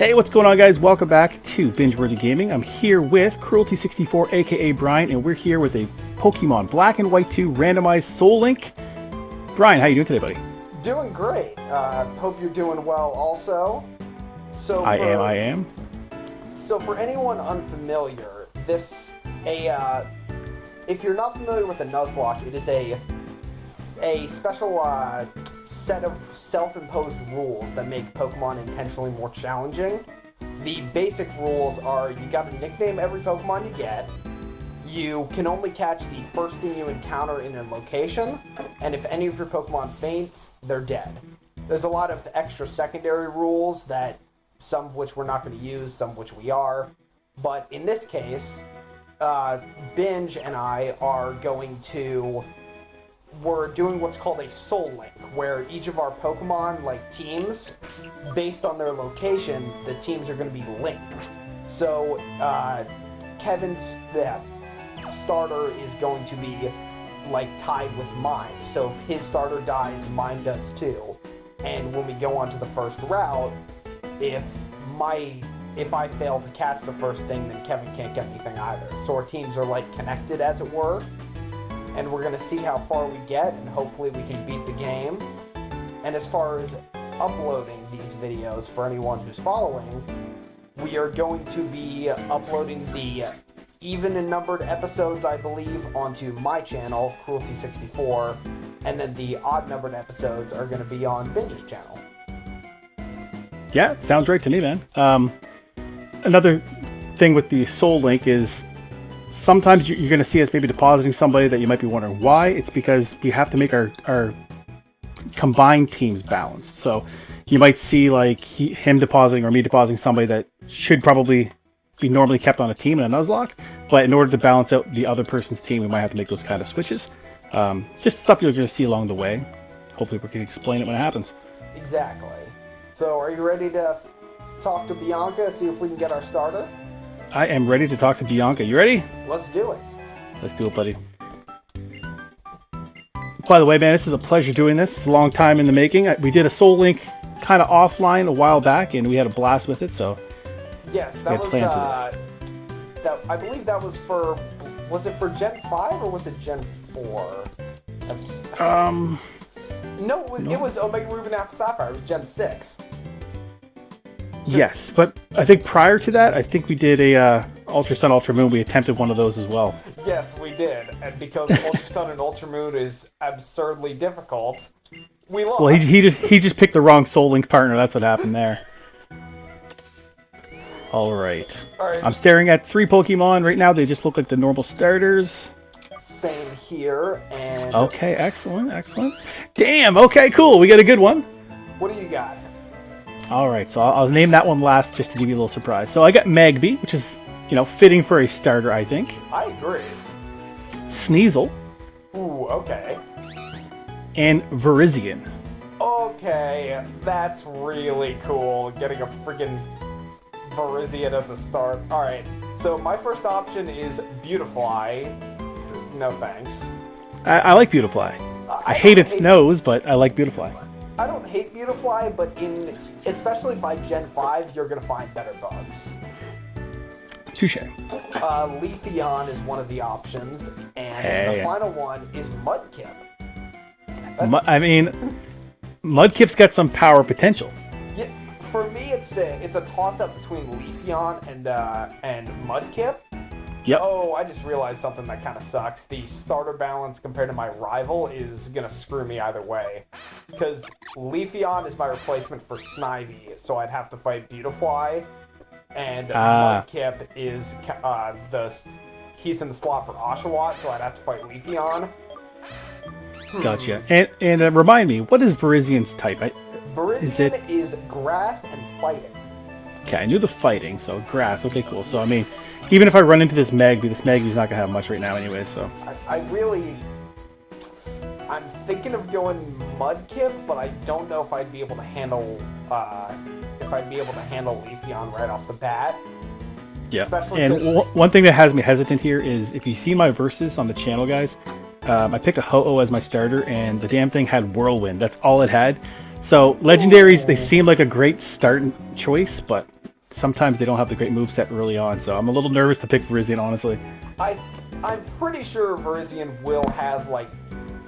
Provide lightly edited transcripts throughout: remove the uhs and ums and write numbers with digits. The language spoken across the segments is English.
Hey, what's going on, guys? Welcome back to Binge Gaming. I'm here with Cruelty64, aka Brian, and we're here with a Pokemon Black and White 2 randomized Soul Link. Brian, how you doing today, buddy? Doing great. Hope you're doing well also. I am. So for anyone unfamiliar, if you're not familiar with a Nuzlocke, it is a special set of self-imposed rules that make Pokemon intentionally more challenging. The basic rules are you gotta nickname every Pokemon you get, you can only catch the first thing you encounter in a location, and if any of your Pokemon faints, they're dead. There's a lot of extra secondary rules that some of which we're not going to use, some of which we are, but in this case, Binge and I are we're doing what's called a Soul Link, where each of our Pokemon, teams, based on their location, the teams are going to be linked. So, Kevin's starter is going to be, tied with mine. So if his starter dies, mine does too. And when we go on to the first route, if I fail to catch the first thing, then Kevin can't get anything either. So our teams are, connected, as it were. And we're going to see how far we get, and hopefully we can beat the game. And as far as uploading these videos for anyone who's following, we are going to be uploading the even and numbered episodes, I believe, onto my channel, Cruelty64, and then the odd numbered episodes are going to be on Binge's channel. Yeah, sounds right to me, man. Another thing with the Soul Link is sometimes you're going to see us maybe depositing somebody that you might be wondering why. It's because we have to make our combined teams balanced. So you might see him depositing or me depositing somebody that should probably be normally kept on a team in a Nuzlocke, but in order to balance out the other person's team, we might have to make those kind of switches. Just stuff you're going to see along the way. Hopefully we can explain it when it happens. Exactly. So are you ready to talk to Bianca and see if we can get our starter? I am ready to talk to Bianca. You ready? Let's do it. Let's do it, buddy. By the way, man, this is a pleasure doing this. It's a long time in the making. We did a Soul Link kind of offline a while back, and we had a blast with it, so... Yes, that was, I believe that was was it for Gen 5 or was it Gen 4? No, it was Omega Ruby Alpha Sapphire. It was Gen 6. Yes, but I think prior to that, I think we did a Ultra Sun, Ultra Moon. We attempted one of those as well. Yes, we did. And because Ultra Sun and Ultra Moon is absurdly difficult, we lost. Well, he just picked the wrong Soul Link partner. That's what happened there. All right. I'm staring at 3 Pokemon right now. They just look like the normal starters. Same here. And okay, excellent. Damn. Okay, cool. We got a good one. What do you got? All right, so I'll name that one last just to give you a little surprise. So I got Magby, which is, fitting for a starter, I think. I agree. Sneasel. Ooh, okay. And Virizion. Okay, that's really cool. Getting a freaking Virizion as a start. Alright, so my first option is Beautifly. No thanks. I like Beautifly. I hate its nose, but I like Beautifly. I don't hate Beautifly, but especially by Gen 5, you're going to find better bugs. Touche. Leafeon is one of the options, and the final one is Mudkip. Mudkip's got some power potential. Yeah, for me, it's a toss-up between Leafeon and Mudkip. Yep. Oh, I just realized something that kind of sucks. The starter balance compared to my rival is going to screw me either way. Because Leafeon is my replacement for Snivy, so I'd have to fight Beautifly. And Mudkip is he's in the slot for Oshawott, so I'd have to fight Leafeon. Gotcha. And remind me, what is Virizion's type? Virizion is grass and fighting. Okay, I knew the fighting, so grass. Okay, cool. So, even if I run into this Magby's not going to have much right now anyway, so... I'm thinking of going Mudkip, but I don't know if I'd be able to handle... Leafeon right off the bat. Yeah, and one thing that has me hesitant here is, if you see my verses on the channel, guys, I picked a Ho-Oh as my starter, and the damn thing had Whirlwind. That's all it had. So, legendaries, they seem like a great start choice, but sometimes they don't have the great moveset early on. So I'm a little nervous to pick Virizion, honestly. I'm pretty sure Virizion will have like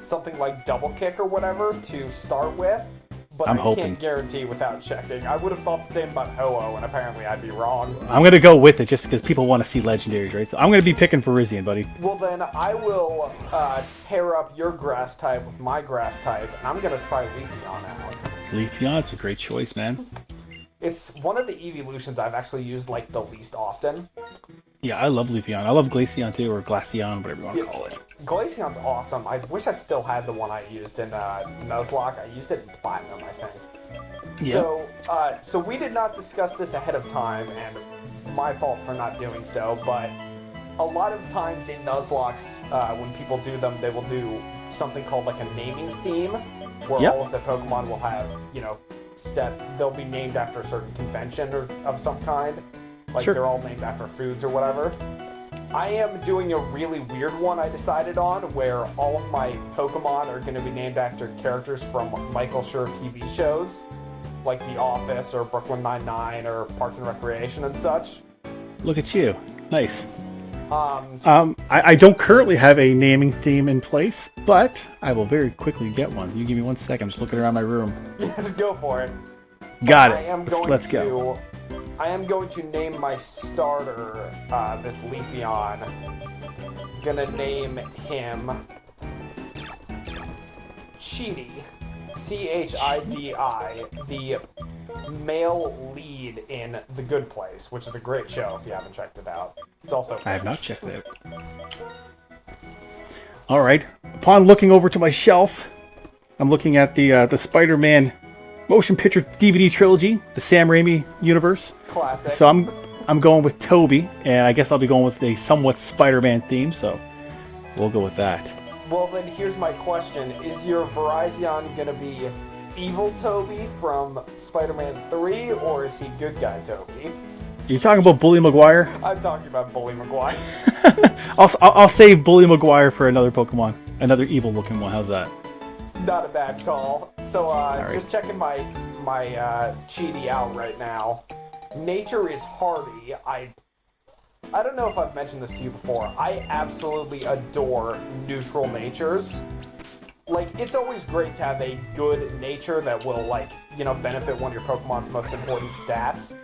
something like double kick or whatever to start with, but I can't guarantee without checking. I would have thought the same about Ho-Oh, and apparently I'd be wrong. I'm going to go with it just because people want to see legendaries, right? So I'm going to be picking Virizion, buddy. Well, then I will pair up your grass type with my grass type, and I'm going to try Leafeon out. Leafeon's a great choice, man. It's one of the evolutions I've actually used like the least often. Yeah, I love Leafeon. I love Glaceon too, or Glaceon, whatever you want to call it. Glaceon's awesome. I wish I still had the one I used in Nuzlocke. I used it in Platinum, I think. Yeah. So we did not discuss this ahead of time, and my fault for not doing so, but a lot of times in Nuzlocks, when people do them, they will do something called like a naming theme, where all of the Pokemon will have, they'll be named after a certain convention or of some kind. Like they're all named after foods or whatever. I am doing a really weird one I decided on, where all of my Pokemon are going to be named after characters from Michael Schur TV shows, like The Office or Brooklyn Nine-Nine or Parks and Recreation and such. Look at you. Nice. I don't currently have a naming theme in place, but I will very quickly get one. You give me 1 second. I'm just looking around my room. Yeah, just go for it. Got it. Let's go. I am going to name my starter, this Leafeon. Gonna name him Chidi. Chidi, the male lead in The Good Place, which is a great show if you haven't checked it out. It's also finished. I have not checked it out. All right. Upon looking over to my shelf, I'm looking at the Spider-Man motion picture DVD trilogy, the Sam Raimi universe. Classic. So I'm going with Toby, and I guess I'll be going with a somewhat Spider-Man theme, so we'll go with that. Well, then here's my question. Is your Virizion going to be evil Toby from Spider-Man 3, or is he good guy Toby? Are you talking about Bully Maguire? I'm talking about Bully Maguire. I'll save Bully Maguire for another Pokemon, another evil-looking one. How's that? Not a bad call. So, just checking my Chidi out right now. Nature is hardy. I don't know if I've mentioned this to you before. I absolutely adore neutral natures. Like, it's always great to have a good nature that will, benefit one of your Pokemon's most important stats.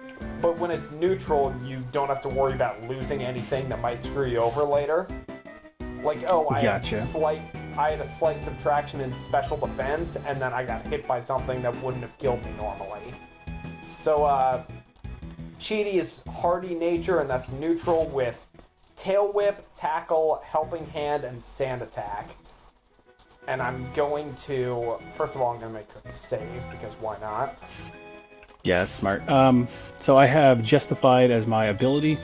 But when it's neutral, you don't have to worry about losing anything that might screw you over later. Like, I had a slight subtraction in special defense, and then I got hit by something that wouldn't have killed me normally. So, Chidi is hardy nature, and that's neutral with Tail Whip, Tackle, Helping Hand, and Sand Attack. And I'm going to, first of all, I'm going to make a save, because why not? Yeah, that's smart. So I have Justified as my ability.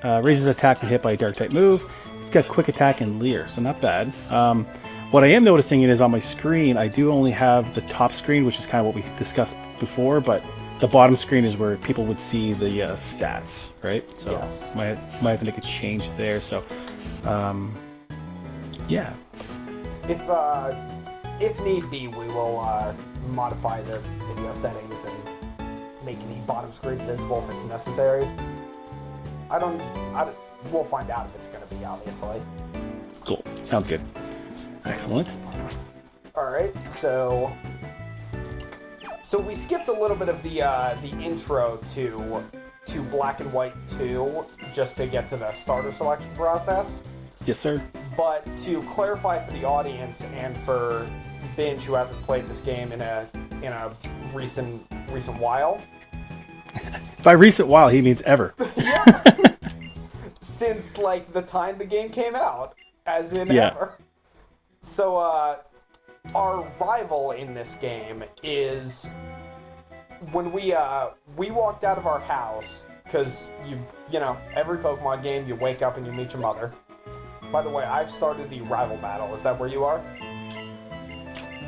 Raises attack and hit by a Dark-type move. It's got Quick Attack and Leer, so not bad. What I am noticing is on my screen, I do only have the top screen, which is kind of what we discussed before, but the bottom screen is where people would see the stats, right? So yes. might have to make a change there. So, yeah. If need be, we will modify the video settings and make the bottom screen visible if it's necessary. We'll find out if it's going to be, obviously. Cool. Sounds good. Excellent. Alright, so we skipped a little bit of the intro to Black and White 2 just to get to the starter selection process. Yes, sir. But to clarify for the audience and for Binge, who hasn't played this game in a recent while. By recent while, he means ever. Yeah. Since the time the game came out, as in ever. So our rival in this game is when we walked out of our house, because every Pokemon game you wake up and you meet your mother. By the way, I've started the rival battle. Is that where you are?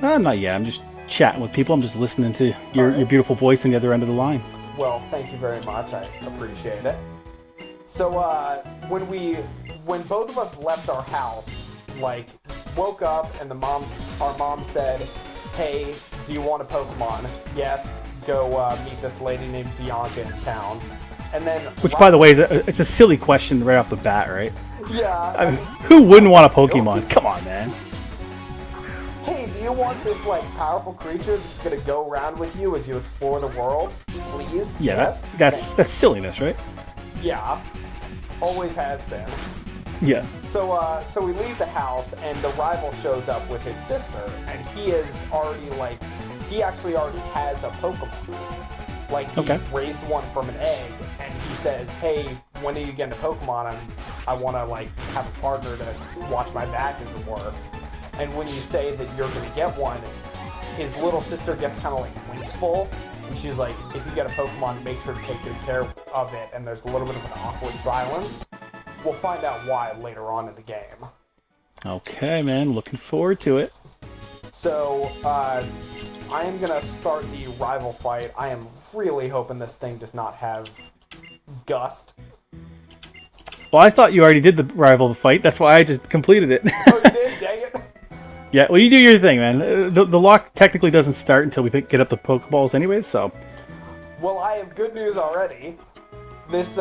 Not yet. I'm just chatting with people. I'm just listening to your beautiful voice on the other end of the line. Well, thank you very much. I appreciate it. So when both of us left our house, woke up and our mom said, "Hey, do you want a Pokemon?" Yes. Go meet this lady named Bianca in town. And then Which, by the way, it's a silly question right off the bat, right? yeah, I mean, who wouldn't want a Pokemon? Come on, man. hey, do you want this like powerful creature that's gonna go around with you as you explore the world? Please. Yeah, Yes? that's silliness, right? Yeah. Always has been. Yeah. So we leave the house, and the rival shows up with his sister, and he actually already has a Pokemon. Like, he raised one from an egg, and he says, hey, when are you getting a Pokemon? I want to, like, have a partner to watch my back, as it were. And when you say that you're going to get one, his little sister gets kind of, like, wingsful, and she's like, if you get a Pokemon, make sure to take good care of it, and there's a little bit of an awkward silence. We'll find out why later on in the game. Okay, man. Looking forward to it. So, I am going to start the rival fight. I am really hoping this thing does not have Gust. Well, I thought you already did the rival fight. That's why I just completed it. Oh, you did? Dang it. Yeah, well, you do your thing, man. The lock technically doesn't start until we get up the Pokeballs anyways, so... Well, I have good news already. This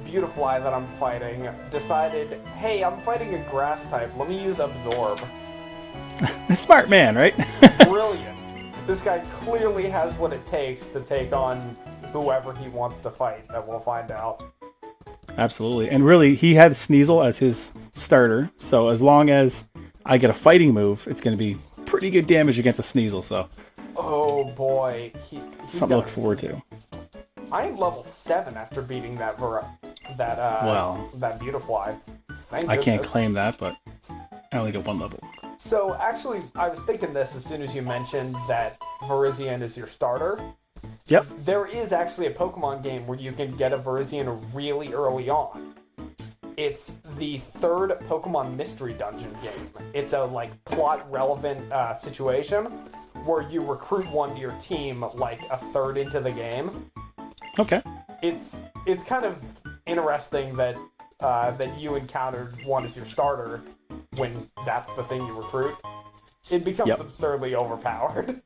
Beautifly that I'm fighting decided, hey, I'm fighting a grass type. Let me use Absorb. Smart man, right? Brilliant. This guy clearly has what it takes to take on whoever he wants to fight, that we'll find out. Absolutely. And really, he had Sneasel as his starter, so as long as I get a fighting move, it's going to be pretty good damage against a Sneasel, so... Oh boy. Something to look forward to. I am level 7 after beating that Beautifly. Thank I can't goodness. claim that, but I only get 1 level. So, actually, I was thinking this as soon as you mentioned that Virizion is your starter. Yep. There is actually a Pokemon game where you can get a Virizion really early on. It's the 3rd Pokemon Mystery Dungeon game. It's a, like, plot-relevant situation where you recruit one to your team, like, a third into the game. Okay. It's kind of interesting that you encountered one as your starter when that's the thing you recruit. It becomes absurdly overpowered.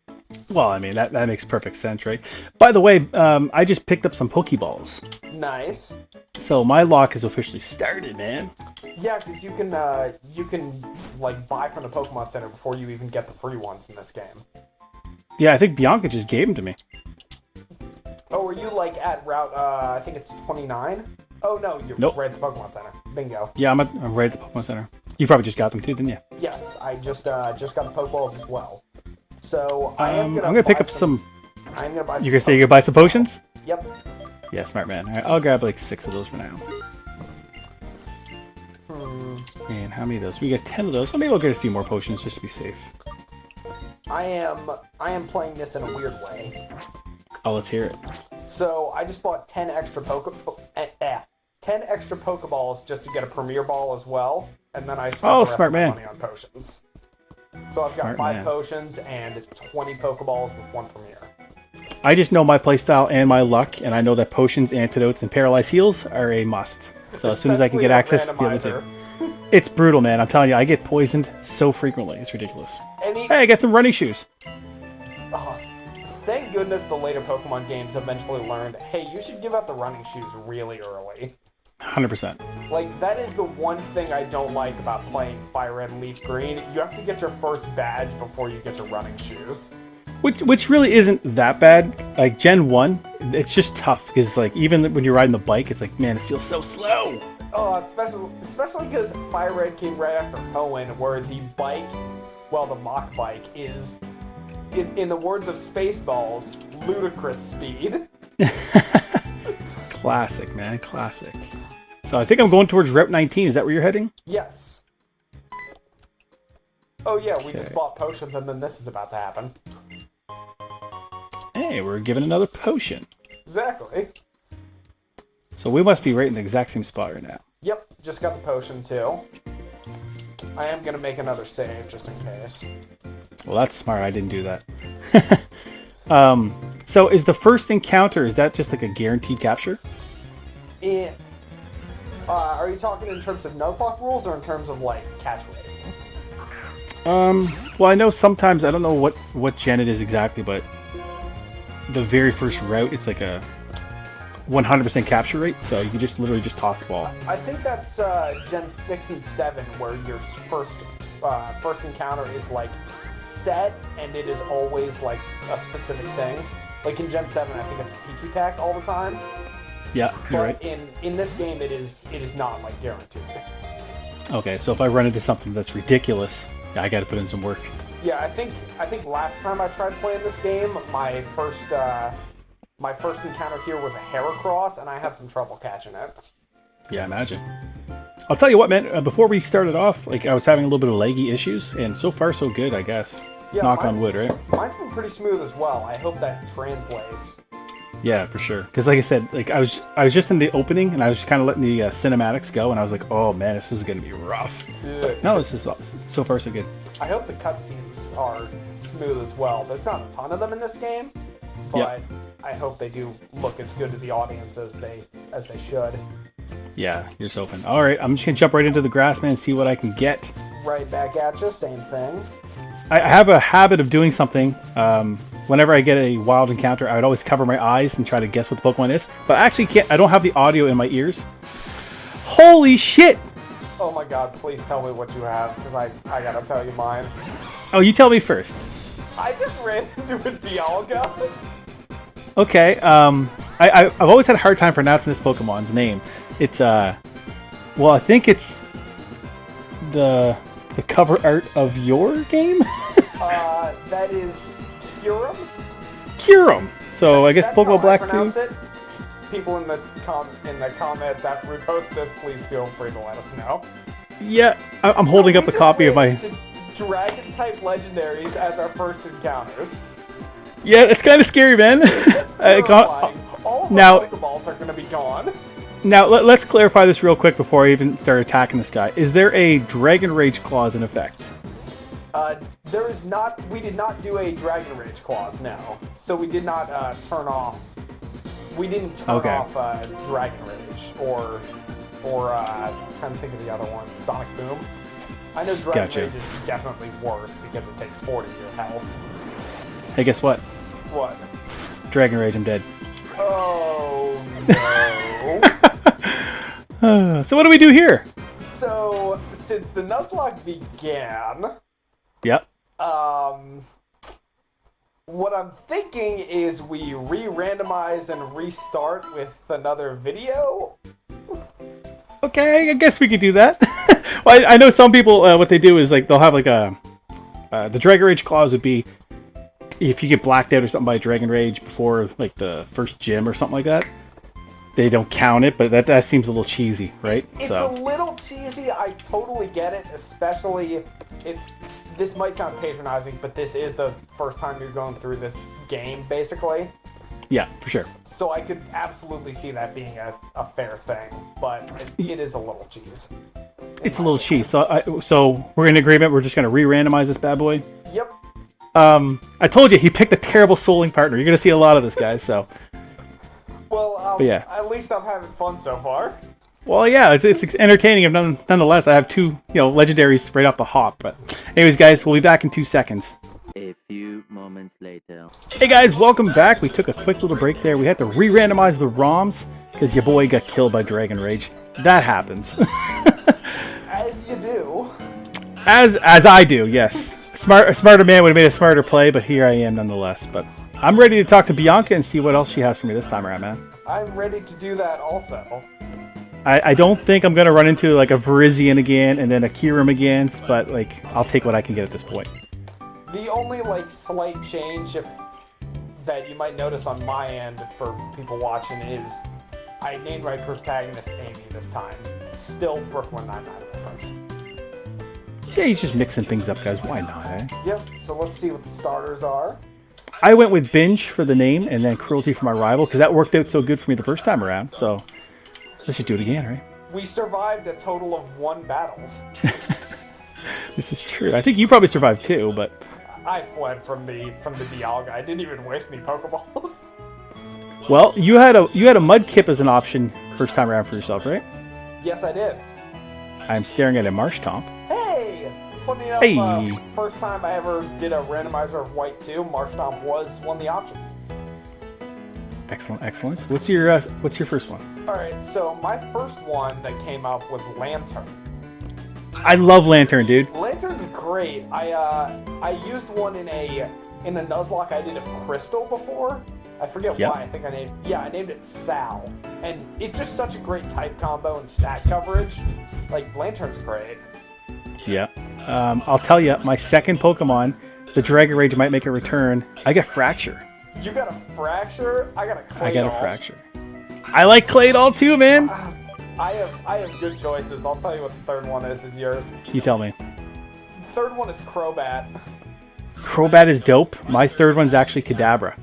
Well, I mean, that makes perfect sense, right? By the way, I just picked up some Pokeballs. Nice. So my lock is officially started, man. Yeah, because you can like buy from the Pokemon Center before you even get the free ones in this game. Yeah, I think Bianca just gave them to me. Oh, are you like at route? I think it's 29. Oh no, you're right at the Pokemon Center. Bingo. Yeah, I'm right at the Pokemon Center. You probably just got them too, didn't you? Yes, I just got the Pokeballs as well. So I'm gonna pick up some. I'm gonna buy. Some you're gonna buy some potions? Yep. Yeah, smart man. All right, I'll grab like 6 of those for now. And how many of those? We got 10 of those. So maybe we'll get a few more potions just to be safe. I am playing this in a weird way. Oh, let's hear it. So I just bought 10 extra 10 extra Pokeballs just to get a Premier Ball as well, and then I spent the rest of my money on potions. So I've got 5 potions and 20 Pokeballs with 1 Premier. I just know my playstyle and my luck, and I know that potions, antidotes, and paralyzed heals are a must. So as soon as I can get access to the other two. It's brutal, man. I'm telling you, I get poisoned so frequently. It's ridiculous. Hey, I got some running shoes. Oh, thank goodness the later Pokemon games eventually learned, hey, you should give out the running shoes really early. 100%. Like, that is the one thing I don't like about playing Fire Red and Leaf Green. You have to get your first badge before you get your running shoes. Which really isn't that bad. Like, Gen 1, it's just tough. Because, like, even when you're riding the bike, it's like, man, it feels so slow. Oh, especially because Fire Red came right after Hoenn, where the bike, well, the mock bike, is, in the words of Spaceballs, ludicrous speed. Classic, man. Classic. So I think I'm going towards Route 19. Is that where you're heading? Yes. Oh, yeah, we just bought potions, and then this is about to happen. Hey, we're given another potion. Exactly. So we must be right in the exact same spot right now. Yep, just got the potion, too. I am going to make another save, just in case. Well, that's smart. I didn't do that. So is the first encounter, is that just like a guaranteed capture? Are you talking in terms of Nuzlocke rules or in terms of, like, catch rate? Well, I know sometimes, I don't know what gen it is exactly, but the very first route, it's like a 100% capture rate, so you can just literally just toss the ball. I think that's Gen 6 and 7 where your first encounter is like set and it is always like a specific thing. Like in Gen 7, I think it's Peaky Pack all the time. Yeah, you're right. In this game, it is not like guaranteed. Okay, so if I run into something that's ridiculous, I got to put in some work. Yeah, I think last time I tried playing this game, my first encounter here was a Heracross, and I had some trouble catching it. Yeah, imagine. I'll tell you what, man. Before we started off, like I was having a little bit of laggy issues, and so far so good, I guess. Yeah, Knock on wood, right? Mine's been pretty smooth as well. I hope that translates. Yeah, for sure. Because like I said, like I was just in the opening, and I was just kind of letting the cinematics go, and I was like, oh man, this is gonna be rough. Yeah. No, this is so far so good. I hope the cutscenes are smooth as well. There's not a ton of them in this game, but I hope they do look as good to the audience as they should. Yeah, you're so open. All right, I'm just gonna jump right into the grass, man, and see what I can get. Right back at you, same thing. I have a habit of doing something. Whenever I get a wild encounter, I would always cover my eyes and try to guess what the Pokemon is. But I actually can't. I don't have the audio in my ears. Holy shit! Oh my god, please tell me what you have, because I gotta tell you mine. Oh, you tell me first. I just ran into a Dialga. Okay, I've always had a hard time pronouncing this Pokemon's name. It's, well, I think it's the cover art of your game? That is Kyurem? Kyurem! So I guess Pokemon Black 2? People in the comments after we post this, please feel free to let us know. Yeah, I'm holding up a copy of my... Dragon-type legendaries as our first encounters. Yeah, it's kind of scary, man. All of our Pokeballs are going to be gone. Now, let's clarify this real quick before I even start attacking this guy. Is there a DragonRage clause in effect? There is not. We did not do a DragonRage clause, no. So we did not turn off. We didn't turn off DragonRage or trying to think of the other one, Sonic Boom. I know DragonRage is definitely worse because it takes 40 of your health. Hey, guess what? What? DragonRage, I'm dead. Oh no. So what do we do here? So, since the Nuzlocke began... Yep. What I'm thinking is we re-randomize and restart with another video. Okay, I guess we could do that. Well, I know some people, what they do is like they'll have like a... the DragonRage clause would be if you get blacked out or something by DragonRage before like the first gym or something like that. They don't count it, but that seems a little cheesy, right? It's a little cheesy. I totally get it, especially this might sound patronizing, but this is the first time you're going through this game, basically. Yeah, for sure. So I could absolutely see that being a fair thing, but it is a little cheese. It's a little cheese. So we're in agreement. We're just going to re-randomize this bad boy? Yep. I told you, he picked a terrible souling partner. You're going to see a lot of this, guys, so... Well, yeah. At least I'm having fun so far. Well, yeah, it's entertaining. Nonetheless, I have two, legendaries right off the hop. But, anyways, guys, we'll be back in 2 seconds. A few moments later. Hey guys, welcome back. We took a quick little break there. We had to re-randomize the ROMs because your boy got killed by DragonRage. That happens. As you do. As I do, yes. A smarter man would have made a smarter play, but here I am nonetheless. But I'm ready to talk to Bianca and see what else she has for me this time around, man. I'm ready to do that also. I don't think I'm going to run into like a Virizion again and then a Kyurem again, but like I'll take what I can get at this point. The only like slight change that you might notice on my end for people watching is I named my protagonist Amy this time. Still Brooklyn Nine-Nine reference. Yeah, he's just mixing things up, guys. Why not, eh? Yep, so let's see what the starters are. I went with Binge for the name and then Cruelty for my rival because that worked out so good for me the first time around. So let's just do it again, right? We survived a total of 1 battles. This is true. I think you probably survived too, but... I fled from the Dialga. I didn't even waste any Pokeballs. Well, you had a Mudkip as an option first time around for yourself, right? Yes, I did. I'm staring at a Marshtomp. Hey! Funny enough, first time I ever did a randomizer of White 2, Marshtomp was one of the options. Excellent, excellent. What's your first one? All right, so my first one that came up was Lantern. I love Lantern, dude. Lantern's great. I used one in a Nuzlocke I did of Crystal before. I forget Yep. why. I think I named it Sal, and it's just such a great type combo and stat coverage. Like Lantern's great. Yeah. I'll tell you, my second Pokemon, the DragonRage might make a return. I got Fracture. You got a Fracture. I got a Claydol. I got a Fracture. I like Claydol too, man. I have good choices. I'll tell you what the third one is. It's yours. You tell me. Third one is Crobat. Crobat is dope. My third one's actually Kadabra.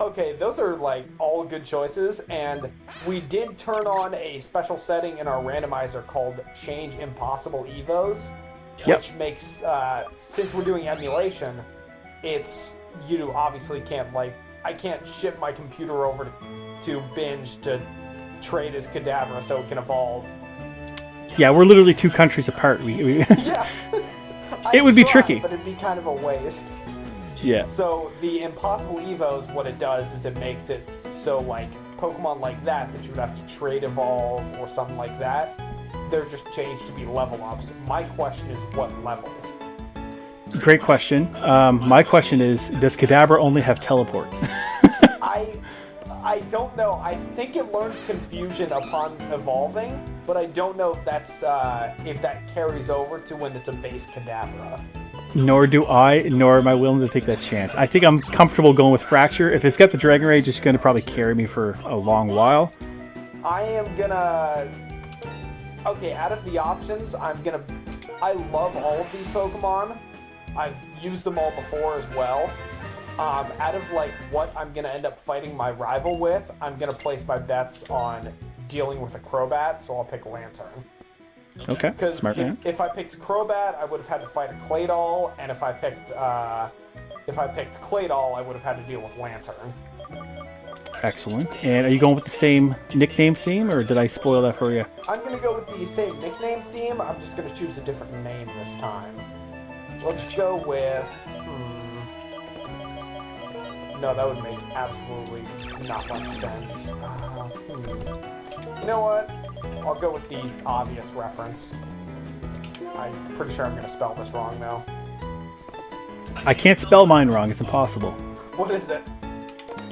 Okay, those are like all good choices, and we did turn on a special setting in our randomizer called Change Impossible Evos, Yep. which makes, since we're doing emulation, you obviously can't, I can't ship my computer over to Binge to trade as Kadabra so it can evolve. Yeah, we're literally 2 countries apart. We Yeah. It would be I'd try, tricky. but it'd be kind of a waste. Yeah. So the Impossible Evos, what it does is it makes it so like Pokemon like that you would have to trade evolve or something like that, they're just changed to be level ups. My question is what level? Great question. My question is, does Kadabra only have teleport? I don't know. I think it learns Confusion upon evolving, but I don't know if that carries over to when it's a base Kadabra. Nor do I, nor am I willing to take that chance. I think I'm comfortable going with Fracture. If it's got the DragonRage, it's going to probably carry me for a long while. I am gonna... Okay, out of the options, I love all of these Pokemon. I've used them all before as well. Out of what I'm gonna end up fighting my rival with, I'm gonna place my bets on dealing with a Crobat, so I'll pick Lantern. Okay, Because smart man. if I picked Crobat, I would have had to fight a Claydol, and if I picked Claydol, I would have had to deal with Lantern. Excellent. And are you going with the same nickname theme, or did I spoil that for you? I'm gonna go with the same nickname theme. I'm just gonna choose a different name this time. Let's go with. No, that would make absolutely not much sense. You know what? I'll go with the obvious reference. I'm pretty sure I'm gonna spell this wrong though. I can't spell mine wrong. It's impossible. What is it?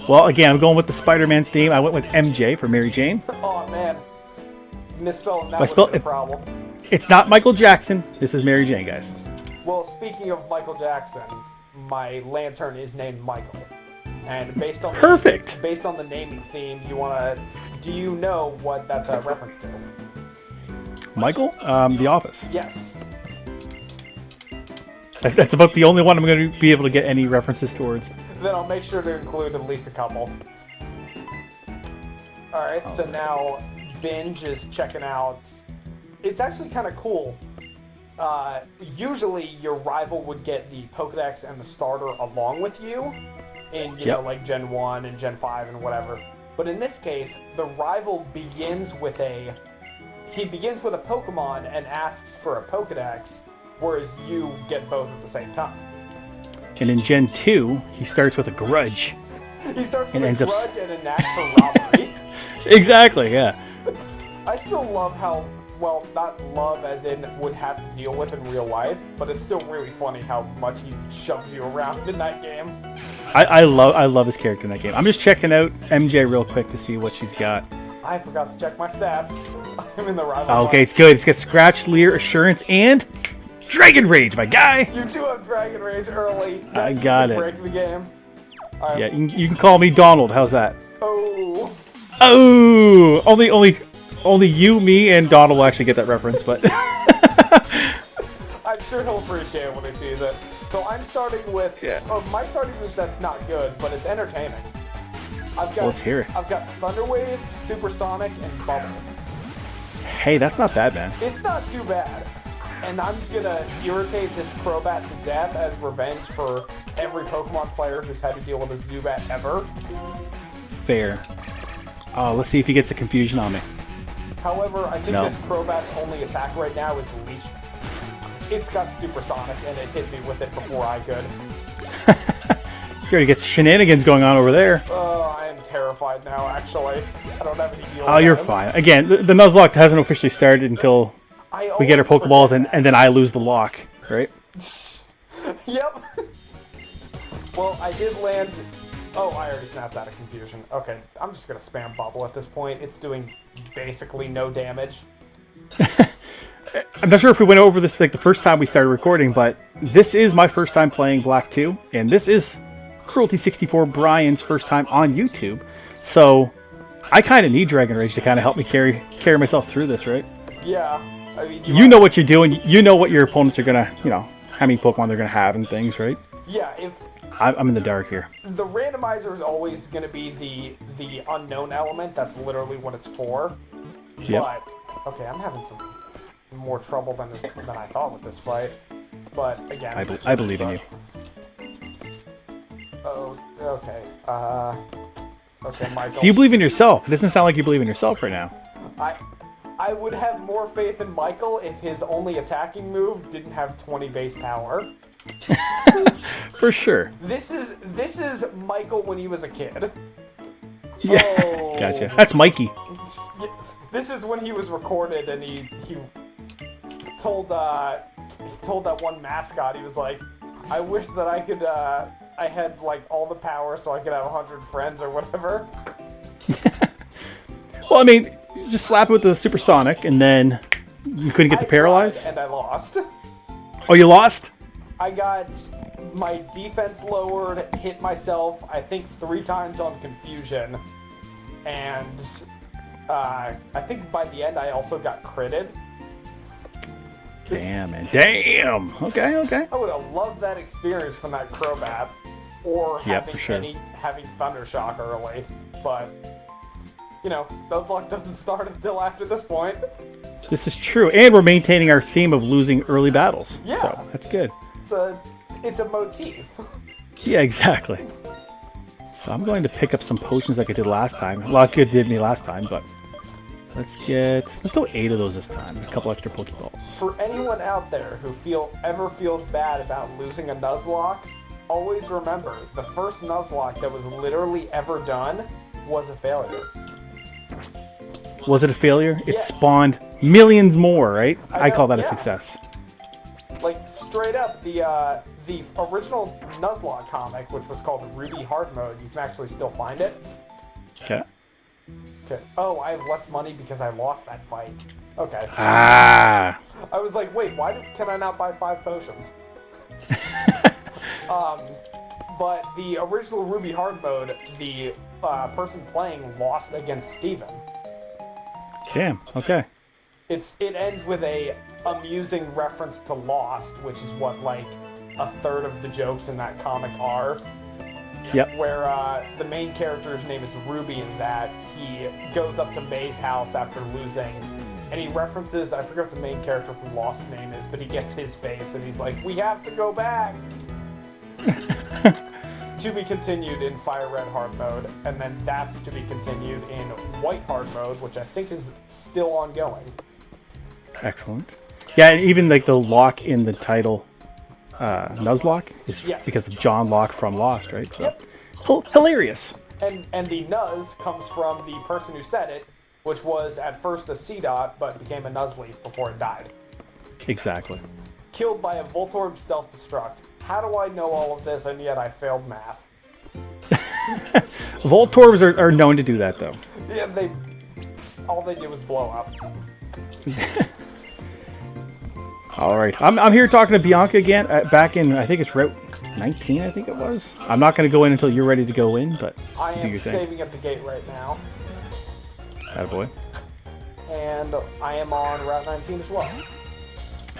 Well, again, I'm going with the Spider-Man theme. I went with MJ for Mary Jane. Oh man, misspelling that I would spelled be a it. problem. It's not Michael Jackson. This is Mary Jane, guys. Well, speaking of Michael Jackson, my Lantern is named Michael, and based on Perfect. based on the naming theme, do you know what that's a reference to? Michael, The Office. Yes. That's about the only one I'm going to be able to get any references towards. Then I'll make sure to include at least a couple. Alright, so now Binge is checking out. It's actually kind of cool. Usually your rival would get the Pokedex and the starter along with you in, you know, like Gen 1 and Gen 5 and whatever. But in this case, the rival begins with a Pokemon and asks for a Pokedex, whereas you get both at the same time. And in Gen 2, he starts with a grudge. He starts And with a ends up grudge and a knack for robbery. Exactly, yeah. I still love how, well, not love as in would have to deal with in real life, but it's still really funny how much he shoves you around in that game. I love his character in that game. I'm just checking out MJ real quick to see what she's got. I forgot to check my stats. I'm in the rival. Okay, it's good. It's got Scratch, Leer, Assurance, and DragonRage, my guy! You do have Dragonrage early. I got it. Break the game. All right. Yeah, you can call me Donald. How's that? Oh. Oh! Only you, me, and Donald will actually get that reference, but... I'm sure he'll appreciate it when he sees it. So I'm starting with... Yeah. My starting moveset's not good, but it's entertaining. Let's hear it. I've got Thunder Wave, Supersonic, and Bubble. Hey, that's not bad, man. It's not too bad. And I'm gonna irritate this Crobat to death as revenge for every Pokemon player who's had to deal with a Zubat ever. Fair. Let's see if he gets the confusion on me. However, I think No. this Crobat's only attack right now is Leech. It's got Supersonic, and it hit me with it before I could. You already get shenanigans going on over there. Oh, I am terrified. terrified now, actually. I don't have any heal. Oh, you're items. fine. Again, the Nuzlocke hasn't officially started until we get our always Pokeballs forget and then I lose the lock, right? that. Yep. Well, I did land... Oh, I already snapped out of confusion. Okay, I'm just gonna spam bubble at this point. It's doing basically no damage. I'm not sure if we went over this like the first time we started recording, but this is my first time playing Black 2, and this is Cruelty64 Brian's first time on YouTube. So I kind of need DragonRage to kind of help me carry myself through this, right? Yeah. I mean, You know what you're doing. You know what your opponents are gonna, how many Pokemon they're gonna have and things, right? Yeah, if... I'm in the dark here. The randomizer is always going to be the unknown element. That's literally what it's for. Yep. But, okay, I'm having some more trouble than I thought with this fight. But, again... I believe in you. Oh, okay. Okay, Michael. Do you believe in yourself? It doesn't sound like you believe in yourself right now. I would have more faith in Michael if his only attacking move didn't have 20 base power. For sure. This is Michael when he was a kid. Yeah. Oh. Gotcha. That's Mikey. This is when he was recorded and he told that one mascot, he was like, I wish that I could I had like all the power so I could have 100 friends or whatever. Well, I mean, you just slap it with the supersonic and then you couldn't get the paralyze? And I lost. Oh, you lost? I got my defense lowered, hit myself, I think 3 times on confusion, and I think by the end I also got critted. Damn, man. Damn! Okay. I would have loved that experience from that Crobat, or having for sure. having Thundershock early, but Nuzlocke doesn't start until after this point. This is true, and we're maintaining our theme of losing early battles. Yeah. So, that's good. It's a motif. Yeah, exactly. So I'm going to pick up some potions like I did last time. A lot of good did me last time, but let's go 8 of those this time. A couple extra Pokeballs. For anyone out there who ever feels bad about losing a Nuzlocke, always remember the first Nuzlocke that was literally ever done was a failure. Was it a failure? It Yes. spawned millions more, right? I I call know, that a yeah. success. Like straight up, the original Nuzlocke comic, which was called Ruby Hard Mode, you can actually still find it. Okay. Okay. Oh, I have less money because I lost that fight. Okay. Ah. I was like, wait, can I not buy 5 potions? But the original Ruby Hard Mode, the person playing lost against Steven. Damn. Okay. It ends with a amusing reference to Lost, which is what like a third of the jokes in that comic are. Yep. Where the main character's name is Ruby, and that he goes up to May's house after losing, and he references, I forget what the main character from Lost's name is, but he gets his face, and he's like, we have to go back! To be continued in Fire Red Hard Mode, and then that's to be continued in White Hard Mode, which I think is still ongoing. Excellent. Yeah, and even like the lock in the title, Nuzlocke, is Yes. because of John Locke from Lost, right? So, Yep. Hilarious. And the Nuz comes from the person who said it, which was at first a C-Dot, but became a Nuzleaf before it died. Exactly. Killed by a Voltorb self-destruct. How do I know all of this, and yet I failed math? Voltorbs are known to do that, though. Yeah, all they did was blow up. All right, I'm here talking to Bianca again. Back in, I think it's Route 19, I think it was. I'm not going to go in until you're ready to go in, but I do am your thing. saving at the gate right now, Attaboy. and I am on Route 19 as well.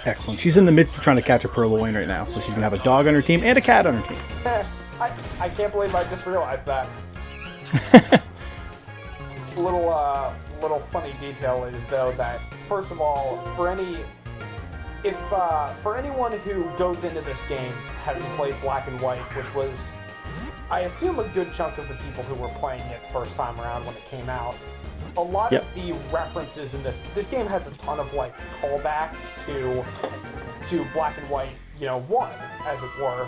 Excellent. She's in the midst of trying to catch a Purloin right now, so she's going to have a dog on her team and a cat on her team. I can't believe I just realized that. Little funny detail is though that first of all, for anyone who goes into this game having played Black and White, which was, I assume, a good chunk of the people who were playing it first time around when it came out, a lot Yep. of the references in this game has a ton of like callbacks to Black and White, 1, as it were.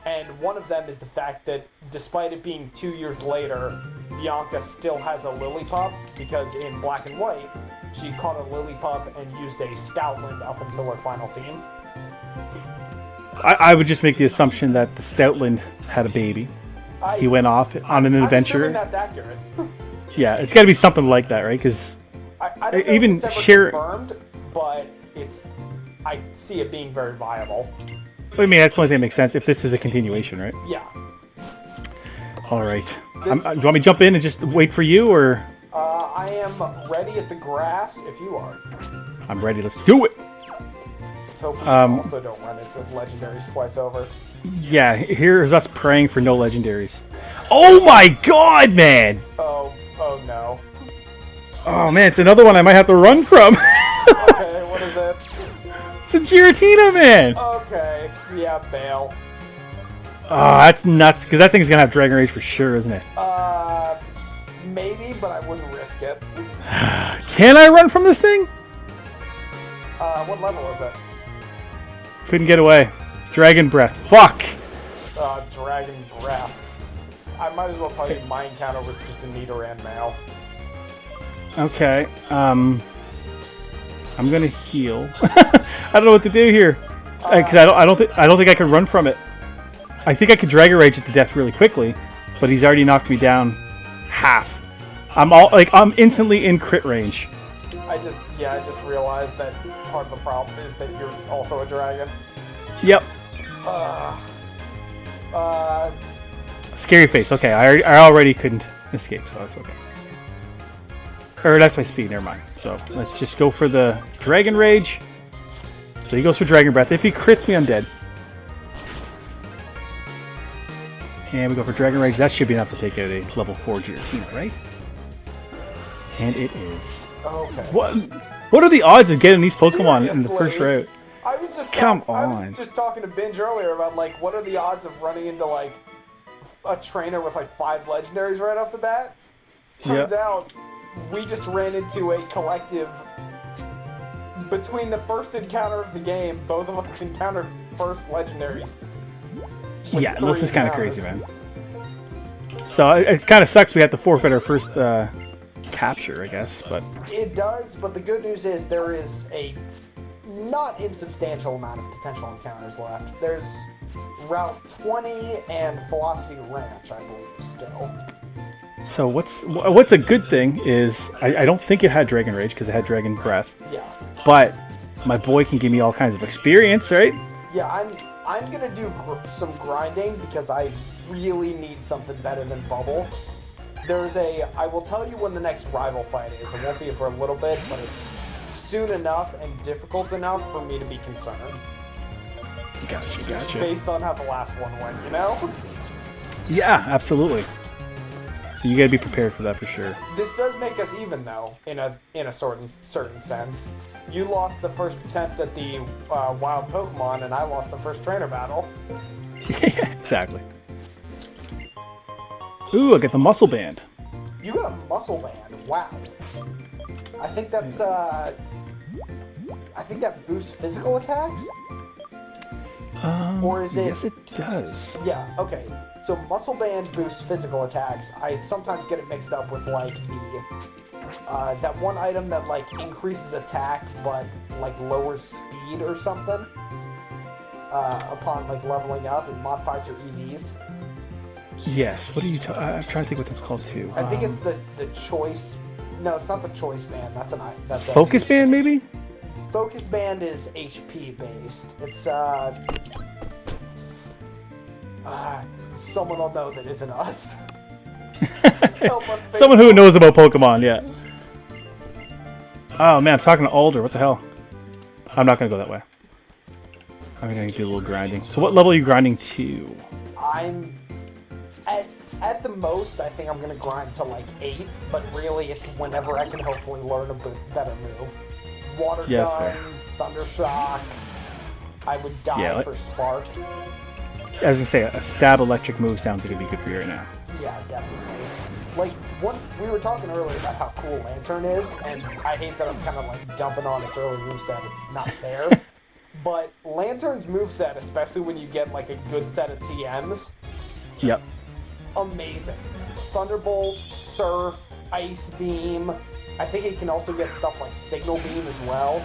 And one of them is the fact that despite it being 2 years later, Bianca still has a Lillipup because in Black and White, she caught a Lillipup and used a Stoutland up until her final team. I would just make the assumption that the Stoutland had a baby. He went off on an adventure. I'm assuming that's accurate. Yeah, it's got to be something like that, right? Because I don't know even if it's ever share. confirmed, but I see it being very viable. I mean, that's the only thing that makes sense if this is a continuation, right? Yeah. All right. Do you want me to jump in and just wait for you, or? I am ready at the grass if you are. I'm ready. Let's do it. Let's hope we also don't run into legendaries twice over. Yeah, here's us praying for no legendaries. Oh my god, man! Oh no. Oh man, it's another one I might have to run from. Okay, what is it? It's a Giratina, man! Okay, yeah, bail. Oh, that's nuts, because that thing's gonna have DragonRage for sure, isn't it? Maybe, but I wouldn't risk it. Can I run from this thing? What level is it? Couldn't get away. Dragon Breath. Fuck! Dragon Breath. I might as well tell you my encounter was just a Nidoran male. Okay, I'm gonna heal. I don't know what to do here. Because I don't think I can run from it. I think I could DragonRage it to death really quickly, but he's already knocked me down half. I'm instantly in crit range. I just realized that part of the problem is that you're also a dragon. Yep. Scary face. Okay, I already couldn't escape, so that's okay. Or that's my speed, never mind. So let's just go for the DragonRage. So he goes for Dragon Breath. If he crits me, I'm dead. And we go for DragonRage. That should be enough to take out a level 4 Giratina, right? And it is. Okay. What are the odds of getting these Pokemon in the first route? I was just Come on. I was just talking to Binge earlier about like what are the odds of running into like a trainer with like 5 legendaries right off the bat? Turns out we just ran into a collective. Between the first encounter of the game, both of us encountered first legendaries. Yeah, this is kind of crazy, man. So it kind of sucks we had to forfeit our first capture, I guess. But it does. But the good news is there is a not insubstantial amount of potential encounters left. There's Route 20 and Velocity Ranch, I believe, still. So what's a good thing is I don't think it had DragonRage because it had Dragon Breath. Yeah. But my boy can give me all kinds of experience, right? Yeah, I'm gonna do some grinding because I really need something better than Bubble. I will tell you when the next rival fight is. It won't be for a little bit, but it's soon enough and difficult enough for me to be concerned. Gotcha. Based on how the last one went, you know? Yeah, absolutely. So you gotta be prepared for that for sure. This does make us even, though, in a certain sense. You lost the first attempt at the wild Pokemon, and I lost the first trainer battle. Yeah, exactly. Ooh, I got the Muscle Band. You got a Muscle Band. Wow. I think that's I think that boosts physical attacks. Or is it? Yes, it does. Yeah. Okay. So Muscle Band boosts physical attacks. I sometimes get it mixed up with like the that one item that like increases attack but like lowers speed or something upon like leveling up and modifies your EVs. Yes. What are you? I'm trying to think what that's called too. I think it's the choice. No, it's not the choice band. That's Focus Band, maybe. Focus Band is HP based. It's someone will know that isn't us. Help us. Someone who knows about Pokemon, yeah. Oh man, I'm talking to Alder. What the hell? I'm not gonna go that way. I'm gonna do a little grinding. So what level are you grinding to? I'm at the most. I think I'm gonna grind to like 8, but really it's whenever I can hopefully learn a better move. Water Yeah, Gun, Thunder Shock. I would die for Spark. As I say, a stab electric move sounds like it'd be good for you right now. Yeah, definitely. Like, we were talking earlier about how cool Lantern is, and I hate that I'm kind of like dumping on its early moveset. It's not fair. But Lantern's moveset, especially when you get like a good set of TMs, Yep. amazing. Thunderbolt, Surf, Ice Beam. I think it can also get stuff like Signal Beam as well.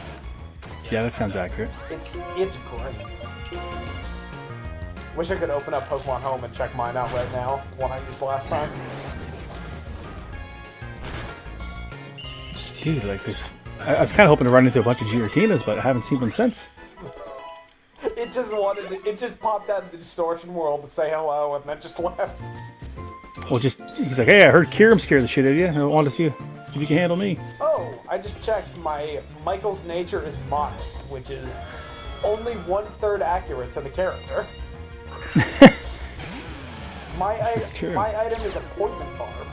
Yeah, that sounds accurate. It's great. Wish I could open up Pokemon Home and check mine out right now. One I used last time. Dude, like I was kind of hoping to run into a bunch of Giratinas, but I haven't seen them since. It just popped out of the distortion world to say hello and then just left. Well, he's like, hey, I heard Kieran scare the shit out of you. I want to see if you can handle me. Oh, I just checked. My Michael's nature is modest, which is only 1/3 accurate to the character. My item is a poison barb.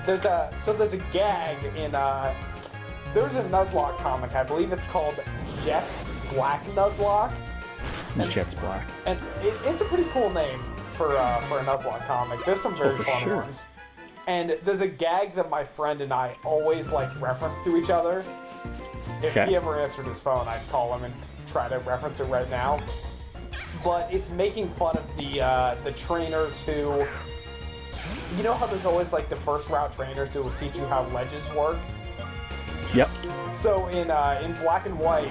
There's a gag in there's a Nuzlocke comic. I believe it's called Jet's Black Nuzlocke. Jet's Black. And it's a pretty cool name for a Nuzlocke comic. There's some very fun ones. And there's a gag that my friend and I always reference to each other. If he ever answered his phone, I'd call him and try to reference it right now. But it's making fun of the trainers who, you know how there's always the first route trainers who will teach you how ledges work. Yep. So in Black and White,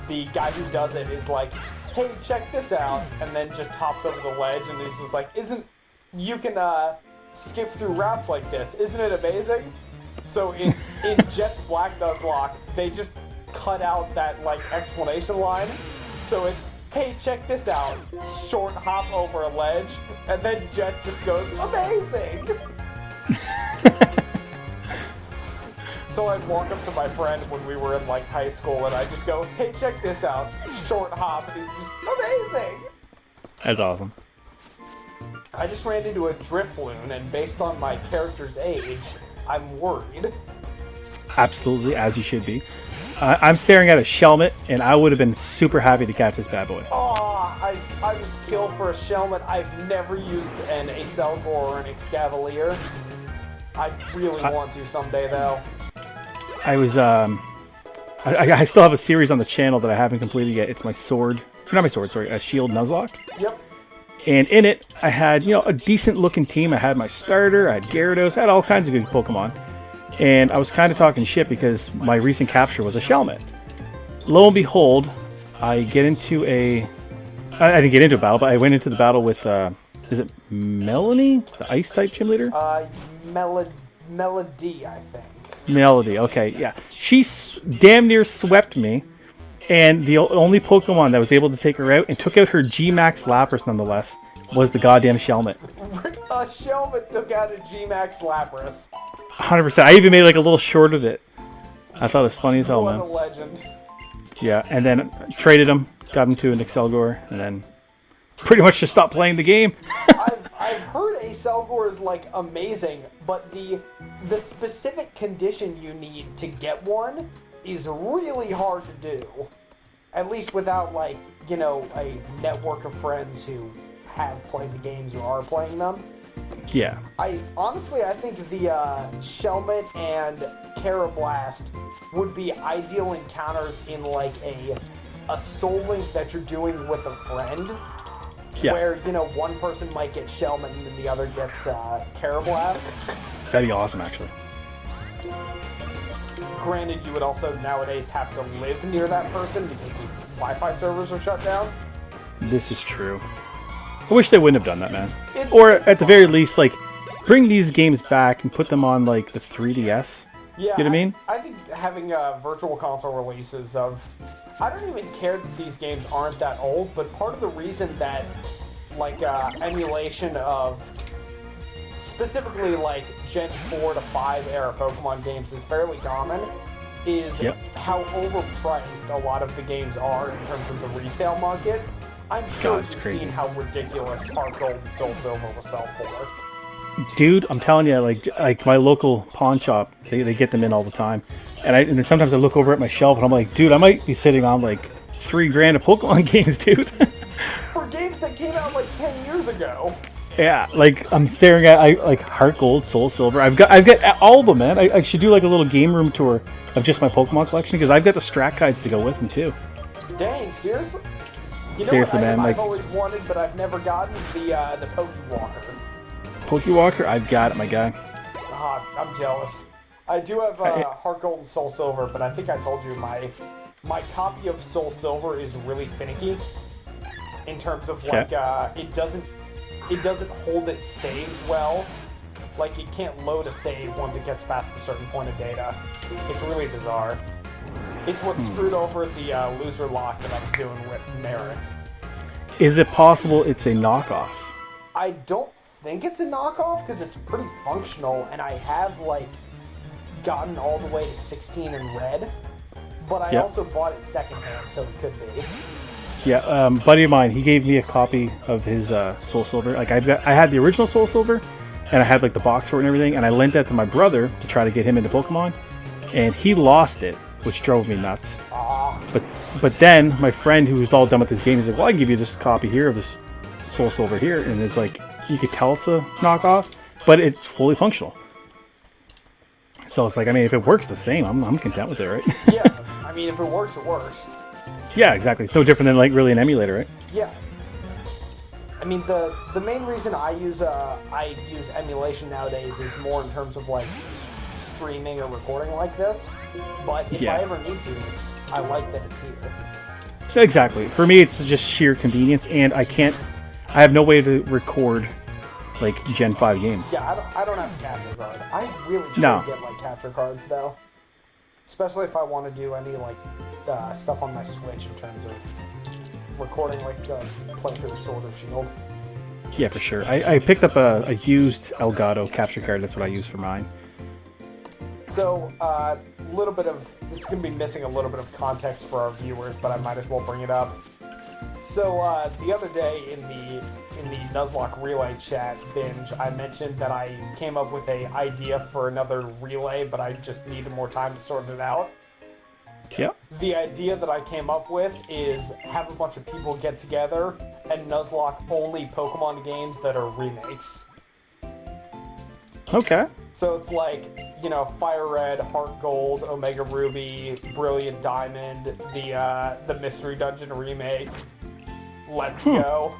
the guy who does it is like, hey, check this out, and then just hops over the ledge and he's just like, you can skip through routes like this, isn't it amazing? So in Jet's Black Nuzlocke, they just cut out that explanation line. So it's, hey, check this out, short hop over a ledge, and then Jet just goes, amazing! So I'd walk up to my friend when we were in high school, and I'd just go, hey, check this out, short hop, and he'd just, amazing! That's awesome. I just ran into a Drifloon, and based on my character's age, I'm worried. Absolutely, as you should be. I'm staring at a Shelmet, and I would have been super happy to catch this bad boy. Oh, I would kill for a Shelmet. I've never used an Acelgor or an Excavalier. I really want to someday, though. I was, I still have a series on the channel that I haven't completed yet. It's my sword, not my sword, sorry, a Shield Nuzlocke. Yep. And in it, I had, a decent looking team. I had my starter, I had Gyarados, I had all kinds of good Pokemon. And I was kind of talking shit because my recent capture was a Shelmet. Lo and behold, I get into I didn't get into a battle, but I went into the battle with, is it Melanie? The Ice-type gym leader? Melody, I think. Melody, okay, yeah. She damn near swept me. And the only Pokemon that was able to take her out and took out her G-Max Lapras nonetheless was the goddamn Shelmet. A Shelmet took out a G-Max Lapras. 100%. I even made a little short of it. I thought it was funny as hell, man. What a legend. Yeah, and then traded him, got him to an Excelgor, and then pretty much just stopped playing the game. I've heard Acelgor is amazing, but the specific condition you need to get one is really hard to do. At least without a network of friends who have played the games or are playing them. Yeah. I think the Shelmet and Carablast would be ideal encounters in a Soul Link that you're doing with a friend. Yeah. Where, one person might get Shelmet and then the other gets Carablast. That'd be awesome, actually. Granted, you would also nowadays have to live near that person because the Wi-Fi servers are shut down. This is true. I wish they wouldn't have done that, man. Or at the very least, bring these games back and put them on the 3DS. Yeah, you know what I mean? I think having virtual console releases of, I don't even care that these games aren't that old, but part of the reason that emulation of specifically Gen 4 to 5 era Pokemon games is fairly common is how overpriced a lot of the games are in terms of the resale market. I'm sure you've seen how ridiculous Heart Gold and Soul Silver will sell for. Dude, I'm telling you, like my local pawn shop, they get them in all the time. And then sometimes I look over at my shelf and I'm like, dude, I might be sitting on $3,000 of Pokemon games, dude. For games that came out 10 years ago. Yeah, I'm staring at Heart Gold, Soul Silver. I've got all of them, man. I should do a little game room tour of just my Pokemon collection because I've got the strat guides to go with them too. Dang, seriously? You know Seriously, what man, I've like always wanted, but I've never gotten the Pokewalker. Pokewalker, I've got it, my guy. I'm jealous. I do have Heart Gold and Soul Silver, but I think I told you my copy of Soul Silver is really finicky in terms of like it doesn't hold its saves well. Like it can't load a save once it gets past a certain point of data. It's really bizarre. It's what screwed over the loser lock that I was doing with Merrick. Is it possible it's a knockoff? I don't think it's a knockoff because it's pretty functional, and I have like gotten all the way to 16 in red, but I also bought it secondhand, so it could be. Yeah, buddy of mine, he gave me a copy of his Soul Silver. Like I had the original Soul Silver, and I had like the box for it and everything, and I lent that to my brother to try to get him into Pokemon, and he lost it, which drove me nuts. But then my friend who was all done with his game, he's like, well, I can give you this copy here of this Soul Silver here, and it's like, you could tell it's a knockoff, but it's fully functional. So it's like, I mean, if it works the same, I'm content with it, right? Yeah, I mean, if it works, it works. Yeah, exactly. It's no different than like really an emulator, right? Yeah. I mean, the main reason I use emulation nowadays is more in terms of like streaming or recording like this. But if I ever need to, I like that it's here. Exactly. For me, it's just sheer convenience, and I have no way to record like Gen 5 games. Yeah, I don't have a capture card. I really should get like capture cards though, especially if I want to do any like stuff on my Switch in terms of recording like playthrough Sword or Shield. Yeah, for sure. I picked up a used Elgato capture card. That's what I use for mine. So, little bit of this is gonna be missing a little bit of context for our viewers, but I might as well bring it up. So, the other day in the Nuzlocke relay chat binge, I mentioned that I came up with an idea for another relay, but I just needed more time to sort it out. Yep. The idea that I came up with is have a bunch of people get together and Nuzlocke only Pokemon games that are remakes. Okay. So it's like, you know, Fire Red, Heart Gold, Omega Ruby, Brilliant Diamond, the Mystery Dungeon remake. Let's go.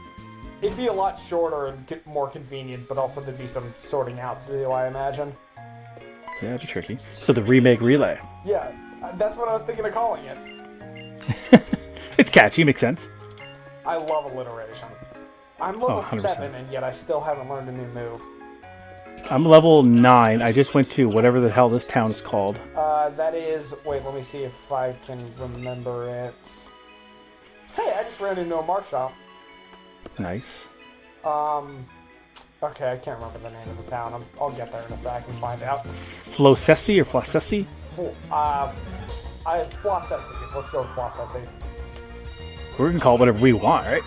It'd be a lot shorter and more convenient, but also there'd be some sorting out to do, I imagine. Yeah, it'd be tricky. So the remake relay. Yeah, that's what I was thinking of calling it. It's catchy, makes sense. I love alliteration. I'm level 100%. 7, and yet I still haven't learned a new move. I'm level 9. I just went to whatever the hell this town is called. That is... Wait, let me see if I can remember it. Hey, I just ran into a Marshall. Nice. Okay, I can't remember the name of the town. I'll get there in a sec and find out. Flocesi or Flocesi? Flossessi. Let's go with Flossessi. We can call it whatever we want, right?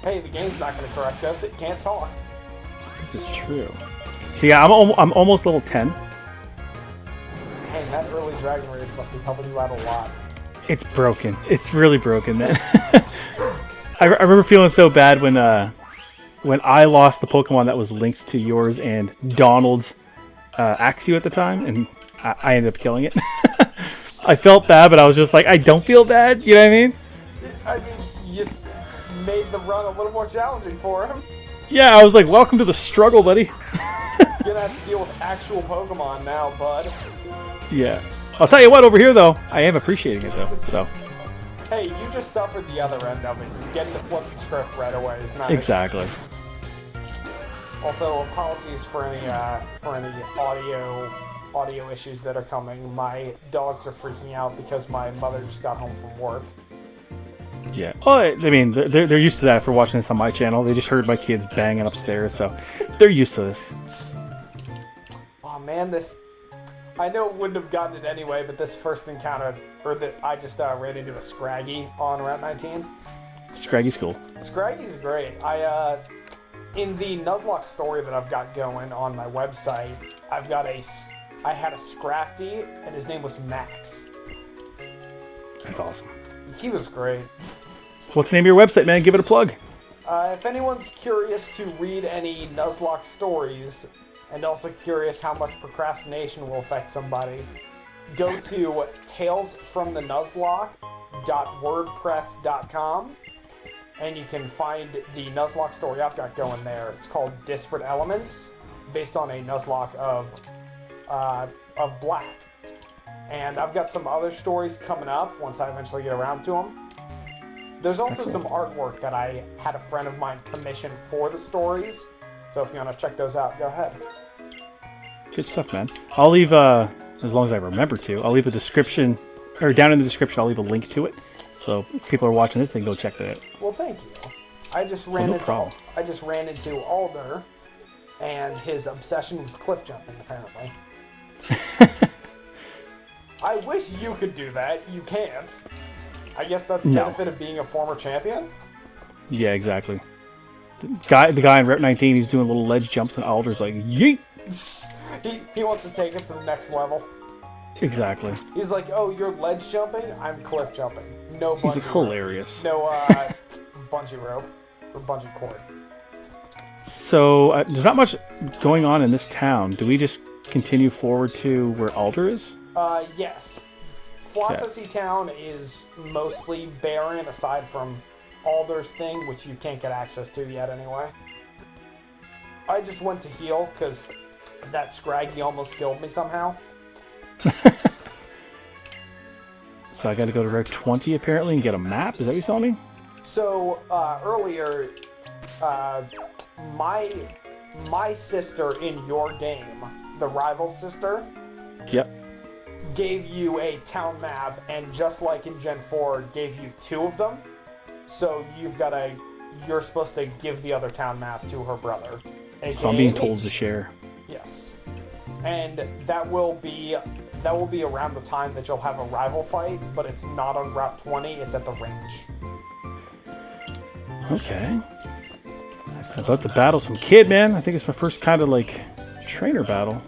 Hey, the game's not going to correct us. It can't talk. This is true. So yeah, I'm almost level 10. Dang, that early DragonRage must be helping you out a lot. It's broken. It's really broken, man. I remember feeling so bad when I lost the Pokemon that was linked to yours and Donald's Axew at the time, and I ended up killing it. I felt bad, but I was just like, I don't feel bad. You know what I mean? I mean, you just made the run a little more challenging for him. Yeah, I was like, welcome to the struggle, buddy. You're gonna have to deal with actual Pokemon now, bud. Yeah. I'll tell you what, over here, though, I am appreciating it, though, so. Hey, you just suffered the other end of it. Getting to flip the script right away is nice. Exactly. Also, apologies for any audio issues that are coming. My dogs are freaking out because my mother just got home from work. Yeah. Well, I mean, they're used to that for watching this on my channel. They just heard my kids banging upstairs, so they're used to this. Oh man, this... I know it wouldn't have gotten it anyway, but this first encounter, or that I just ran into a Scraggy on Route 19. Scraggy's cool. Scraggy's great. In the Nuzlocke story that I've got going on my website, I had a Scrafty, and his name was Max. That's awesome. He was great. What's the name of your website, man? Give it a plug. If anyone's curious to read any Nuzlocke stories, and also curious how much procrastination will affect somebody, go to talesfromthenuzlocke.wordpress.com, and you can find the Nuzlocke story I've got going there. It's called Disparate Elements, based on a Nuzlocke of Black. And I've got some other stories coming up once I eventually get around to them. There's also some artwork that I had a friend of mine commission for the stories. So if you want to check those out, go ahead. Good stuff, man. I'll leave, as long as I remember to, I'll leave a description, or down in the description, I'll leave a link to it. So if people are watching this, they can go check that out. Well, thank you. I just ran into Alder and his obsession with cliff jumping, apparently. I wish you could do that. You can't. I guess that's the benefit of being a former champion. Yeah, exactly. The guy in Rep 19, he's doing little ledge jumps, and Alder's like, yeet! He wants to take it to the next level. Exactly. He's like, oh, you're ledge jumping? I'm cliff jumping. No bungee He's like, hilarious. No bungee rope or bungee cord. So, there's not much going on in this town. Do we just continue forward to where Alder is? Yes. Flossessy Town is mostly barren, aside from Alder's thing, which you can't get access to yet anyway. I just went to heal, because that Scraggy almost killed me somehow. So I gotta go to Route 20, apparently, and get a map? Is that what you're telling me? So, earlier, my sister in your game, the rival sister... Yep. Gave you a town map, and just like in Gen 4, gave you 2 of them. So you're supposed to give the other town map to her brother. So I'm being told to share. Yes. And that will be around the time that you'll have a rival fight, but it's not on Route 20, it's at the range. Okay. I'm about to battle some kid, man. I think it's my first kind of, like, trainer battle.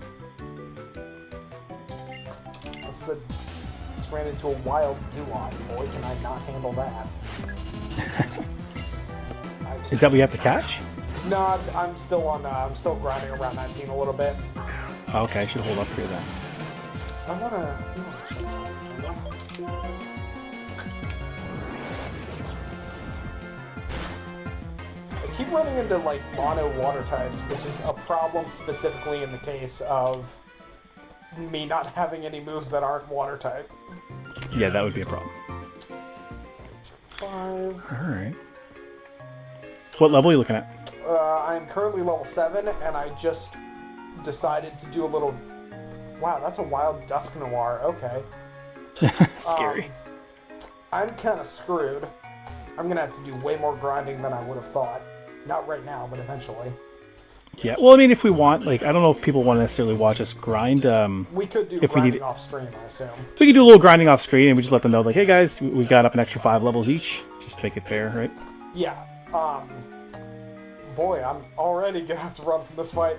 Just ran into a wild Duon. Boy, can I not handle that. Is that what you have to catch? No, I'm still grinding around 19 a little bit. Okay, I should hold up for you then. I wanna check something. I keep running into like mono water types, which is a problem specifically in the case of me not having any moves that aren't water type. Yeah, that would be a problem. 5. Alright. What level are you looking at? I'm currently level 7, and I just decided to do a little... Wow, that's a wild Dusk Noir. Okay. Scary. I'm kind of screwed. I'm going to have to do way more grinding than I would have thought. Not right now, but eventually. Yeah, well, I mean, if we want, like, I don't know if people want to necessarily watch us grind. We could do if grinding off stream, I assume. We could do a little grinding off screen, and we just let them know, like, hey guys, we got up an extra 5 levels each, just to make it fair, right? Yeah. Boy, I'm already gonna have to run from this fight.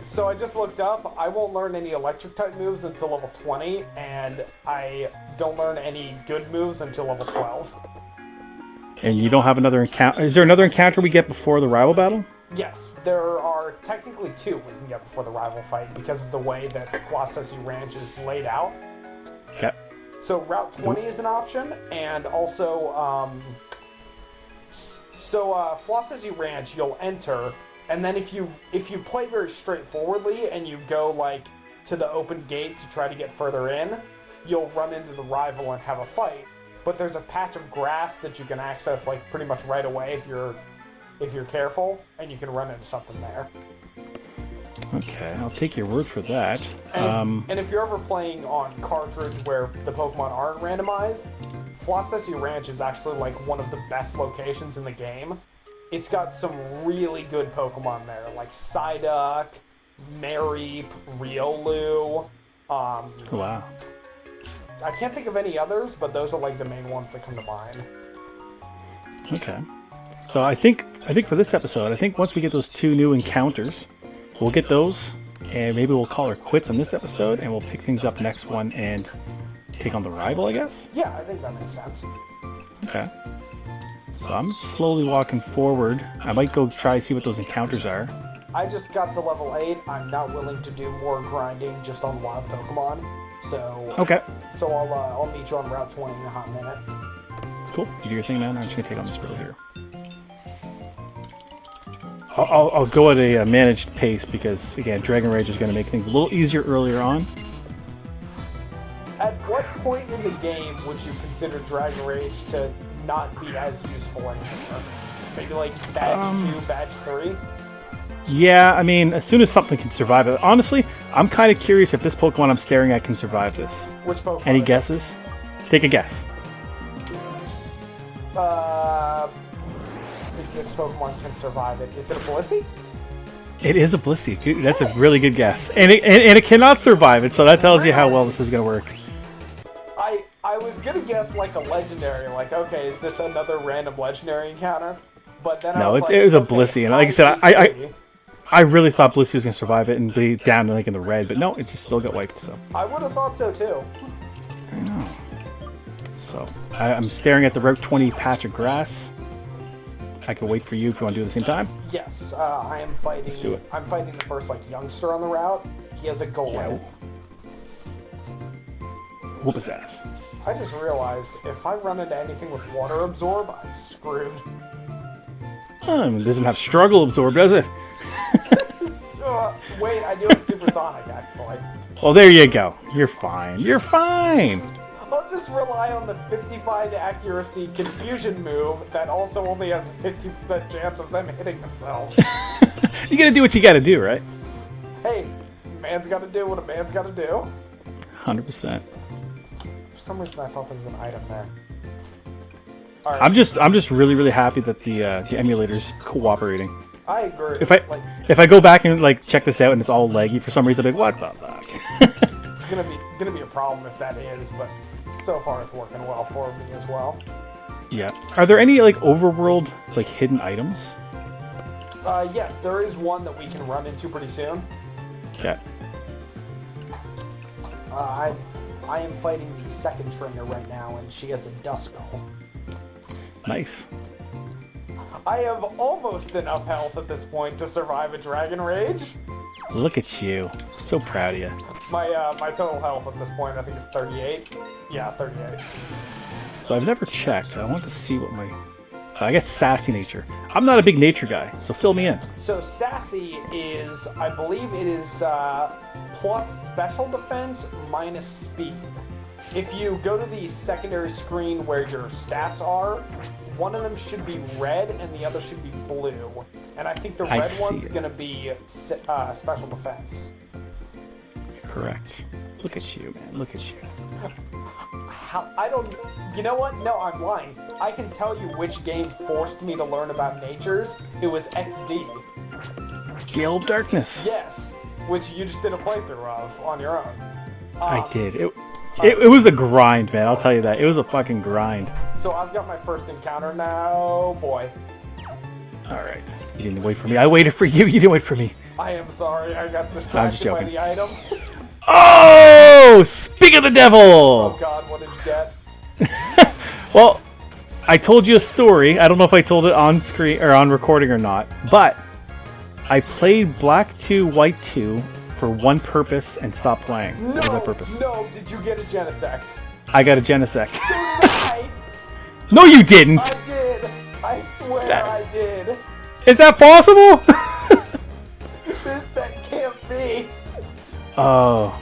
So I just looked up. I won't learn any electric type moves until level 20, and I don't learn any good moves until level 12. And you don't have another encounter. Is there another encounter we get before the rival battle? Yes, there are technically 2 we can get before the rival fight because of the way that Flossessy Ranch is laid out. Okay. So Route 20 is an option, and also, Flossessy Ranch you'll enter, and then if you play very straightforwardly and you go like to the open gate to try to get further in, you'll run into the rival and have a fight. But there's a patch of grass that you can access like pretty much right away if you're careful, and you can run into something there. Okay, I'll take your word for that. And if you're ever playing on cartridge where the Pokemon aren't randomized, Flossessy Ranch is actually like one of the best locations in the game. It's got some really good Pokemon there, like Psyduck, Mareep, Riolu. Wow. I can't think of any others, but those are like the main ones that come to mind. Okay. So I think for this episode, I think once we get those 2 new encounters, we'll get those, and maybe we'll call her quits on this episode, and we'll pick things up next one and take on the rival, I guess? Yeah, I think that makes sense. Okay. So I'm slowly walking forward. I might go try to see what those encounters are. I just got to level 8. I'm not willing to do more grinding just on wild Pokemon. So Okay. So I'll meet you on Route 20 in a hot minute. Cool. You do your thing, man. I'm just gonna take on this girl here. I'll go at a managed pace because again, DragonRage is gonna make things a little easier earlier on. At what point in the game would you consider DragonRage to not be as useful anymore? Maybe like badge 2, badge 3? Yeah, I mean, as soon as something can survive it. Honestly, I'm kind of curious if this Pokemon I'm staring at can survive this. Which Pokemon? Any guesses? Take a guess. If this Pokemon can survive it, is it a Blissey? It is a Blissey. Good, that's a really good guess. And it cannot survive it, so that tells you how well this is going to work. I was going to guess like a legendary, like, okay, is this another random legendary encounter? But then No, I was it was a okay, Blissey, and like I said, I really thought Blissey was going to survive it and be down like in the red, but no, it just still got wiped, so. I would have thought so too. I know. So, I'm staring at the Route 20 patch of grass. I can wait for you if you want to do it at the same time. Yes, I am fighting. Let's do it. I'm fighting the first like youngster on the route. He has a golem. Yeah. Whoop his ass. I just realized if I run into anything with water absorb, I'm screwed. It doesn't have struggle absorb, does it? Wait, I do have supersonic actually. Well, there you go. You're fine. You're fine. I'll just rely on the 55 accuracy confusion move that also only has a 50% chance of them hitting themselves. You gotta do what you gotta do, right? Hey, man's gotta do what a man's gotta do. 100%. For some reason I thought there was an item there. Alright. I'm just really happy that the emulator's cooperating. I agree. If I go back and like check this out and it's all laggy for some reason, I'm like, what the fuck? It's gonna be a problem if that is, but so far it's working well for me as well. Yeah. Are there any like overworld like hidden items? Yes, there is one that we can run into pretty soon. Okay. I am fighting the second trainer right now, and she has a Duskull. Nice. I have almost enough health at this point to survive a DragonRage. Look at you. So proud of you. My total health at this point I think is 38. Yeah, 38. So I've never checked. I want to see what my... I get Sassy Nature. I'm not a big nature guy, so fill me in. So Sassy is, I believe it is plus special defense minus speed. If you go to the secondary screen where your stats are, one of them should be red and the other should be blue. And I think the red one's going to be special defense. Correct. Look at you, man. Look at you. You know what? No, I'm lying. I can tell you which game forced me to learn about natures. It was XD. Gale of Darkness. Yes, which you just did a playthrough of on your own. I did. It was a grind, man. I'll tell you that. It was a fucking grind. So I've got my first encounter now. Oh boy. Alright. You didn't wait for me. I waited for you. You didn't wait for me. I am sorry. I got distracted by the item. Oh! Speak of the devil! Oh god, what did you get? Well, I told you a story. I don't know if I told it on screen or on recording or not, but I played Black 2, White 2 for one purpose and stopped playing. What was that purpose? No, did you get a Genesect? I got a Genesect. So did I! No, you didn't! I did! I swear I did! Is that possible? That can't be! Oh.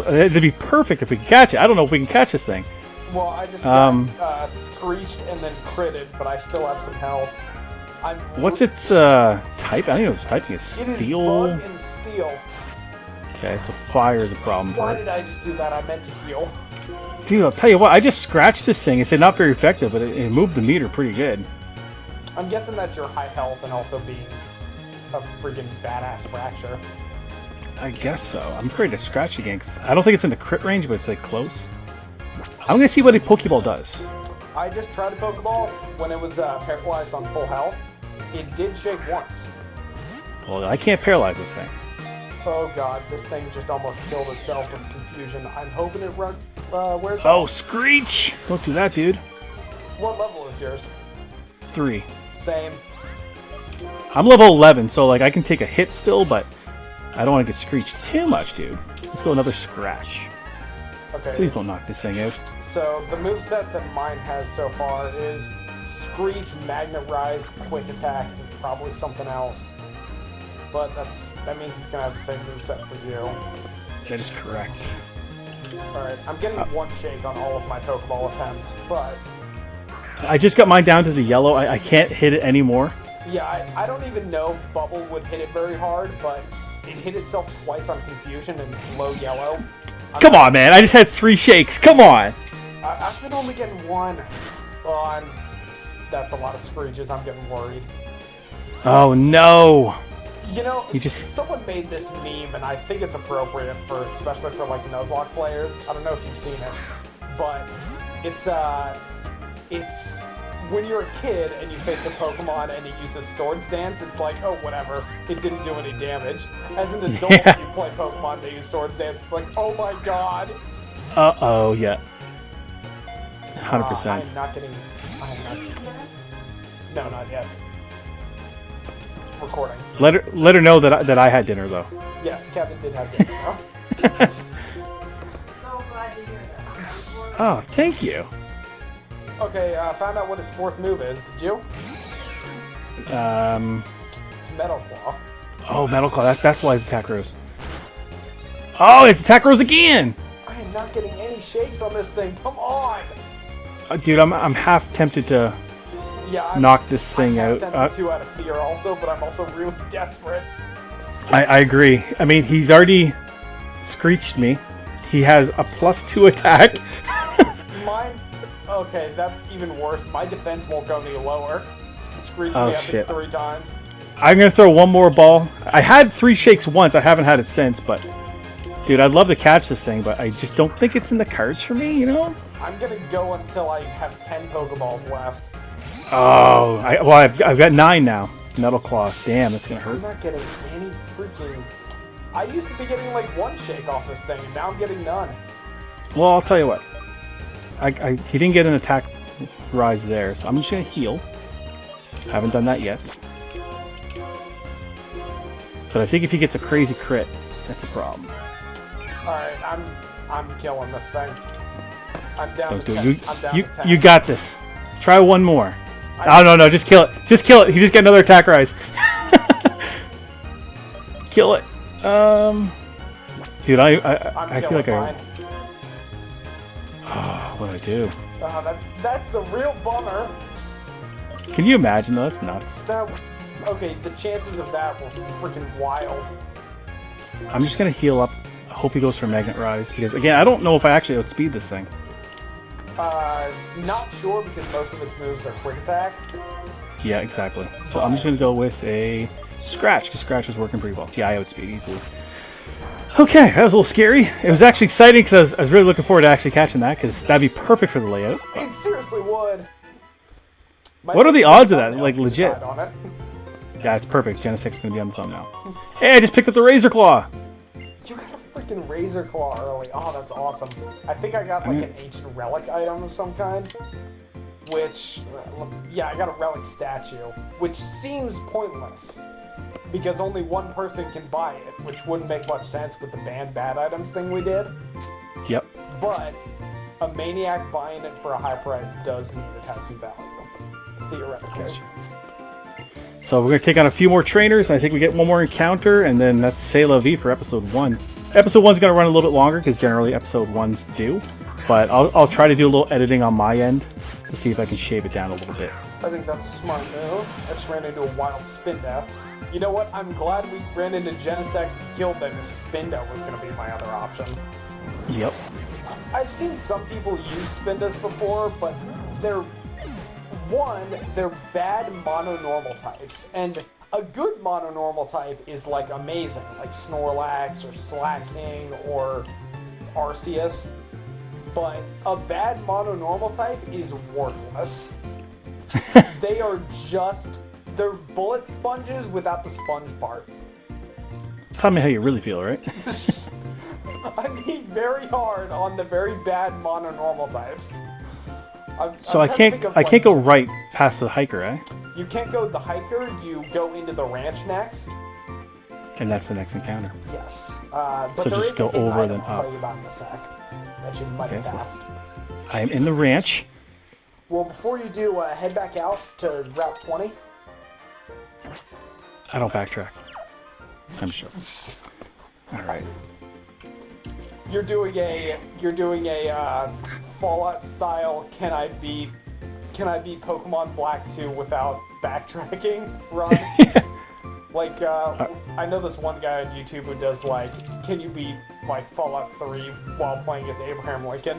It'd be perfect if we could catch it. I don't know if we can catch this thing. Well, I just got screeched and then critted, but I still have some health. What's its type? I don't know. Its typing is steel. It is bug and steel. Okay, so fire is a problem for Why it. did I just do that? I meant to heal. Dude, I'll tell you what. I just scratched this thing. It said not very effective, but it moved the meter pretty good. I'm guessing that's your high health and also being a freaking badass fracture. I guess so. I'm afraid to scratch again. 'Cause I don't think it's in the crit range, but it's like close. I'm gonna see what a Pokeball does. I just tried a Pokeball when it was paralyzed on full health. It did shake once. Well, I can't paralyze this thing. Oh god, this thing just almost killed itself with confusion. I'm hoping it wears Oh, Screech! Don't do that, dude. What level is yours? 3. Same. I'm level 11, so like I can take a hit still, but I don't want to get screeched too much, dude. Let's go another scratch. Okay. Please don't knock this thing out. So the moveset that mine has so far is Screech, Magnet Rise, Quick Attack, and probably something else. But that means it's gonna have the same moveset for you. That is correct. Alright, I'm getting one shake on all of my Pokeball attempts, but I just got mine down to the yellow. I can't hit it anymore. yeah, I don't even know if Bubble would hit it very hard, but it hit itself twice on Confusion and it's low yellow. Come on, man. I just had 3 shakes. Come on. I've been only getting one. Oh, that's a lot of screeches. I'm getting worried. Oh, no. You know, You just- someone made this meme, and I think it's appropriate for, especially for like Nuzlocke players. I don't know if you've seen it, but it's when you're a kid and you face a Pokemon and it uses Swords Dance. It's like, oh, whatever, it didn't do any damage. As an adult, Yeah. when you play Pokemon that use Swords Dance, it's like, oh my god. Uh-oh, yeah. 100%. I'm not getting. No, not yet. Recording. Let her know that I had dinner, though. Yes, Kevin did have dinner. So glad to hear that. Oh, thank you. Okay, found out what his 4th move is. Did you? It's Metal Claw. Oh, Metal Claw. That's why his attack rose. Oh, his attack rose again! I am not getting any shakes on this thing. Come on! Dude, I'm half tempted to Yeah, I'm, knock this thing I'm out. tempted to out of fear also, but I'm also really desperate. I agree. I mean, he's already screeched me. He has a +2 attack. Mine... Okay, that's even worse. My defense won't go any lower. Screeched Oh, me, I think, shit. 3 times. I'm going to throw one more ball. I had 3 shakes once. I haven't had it since, but... Dude, I'd love to catch this thing, but I just don't think it's in the cards for me, you know? I'm gonna go until I have 10 Pokeballs left. Oh, I've got 9 now. Metal Claw. Damn, that's going to I'm hurt. not getting any freaking... I used to be getting like 1 shake off this thing, and now I'm getting none. Well, I'll tell you what. He didn't get an attack rise there, so I'm just going to heal. Haven't done that yet. But I think if he gets a crazy crit, that's a problem. Alright, I'm killing this thing. I'm down Don't to do 10. it. I'm down to 10. You got this. Try one more. Oh, no, just kill it. Just kill it. He just got another attack rise. Kill it. Dude, I feel like mine. What'd I do? That's a real bummer. Can you imagine though? That's nuts. Okay, the chances of that were freaking wild. I'm just gonna heal up. I hope he goes for Magnet Rise because again, I don't know if I actually outspeed this thing. Not sure because most of its moves are quick attack. Yeah, exactly. So I'm just gonna go with a Scratch because Scratch was working pretty well. Yeah, I outspeed easily. Okay, that was a little scary. It was actually exciting because I was really looking forward to actually catching that because that'd be perfect for the layout. It seriously would. What are the odds of that? Like, legit. Decide on it. Yeah, it's perfect. Genesec's gonna be on the phone now. Hey, I just picked up the Razor Claw. You got a freaking Razor Claw early. Oh, that's awesome. I think I got like an ancient relic item of some kind. Which, yeah, I got a relic statue. Which seems pointless. Because only one person can buy it. Which wouldn't make much sense with the banned bad items thing we did. Yep. But a maniac buying it for a high price does mean it has some value. Theoretically. So we're going to take on a few more trainers. I think we get one more encounter, and then that's C'est la vie for episode 1. Episode 1's going to run a little bit longer, because generally episode 1's do. But I'll try to do a little editing on my end to see if I can shave it down a little bit. I think that's a smart move. I just ran into a wild Spinda. You know what? I'm glad we ran into Genesec's and killed them if Spinda was going to be my other option. Yep. I've seen some people use Spindas before, but they're bad mono-normal types. And a good mono-normal type is like amazing, like Snorlax or Slacking or Arceus. But a bad mono-normal type is worthless. They're bullet sponges without the sponge part. Tell me how you really feel, right? I mean, very hard on the very bad mono-normal types. So I can't go right past the hiker, eh? You can't go the hiker. You go into the ranch next. And that's the next encounter. Yes. But So there just is go a hidden over item then I'll up. tell you about in a sec. that you might have Okay, passed. I'm in the ranch. Well, before you do, head back out to Route 20. I don't backtrack. I'm sure. All right. You're doing a Fallout style. Can I beat Pokemon Black 2 without backtracking run? Like, I know this one guy on YouTube who does, like, can you beat, like, Fallout 3 while playing as Abraham Lincoln?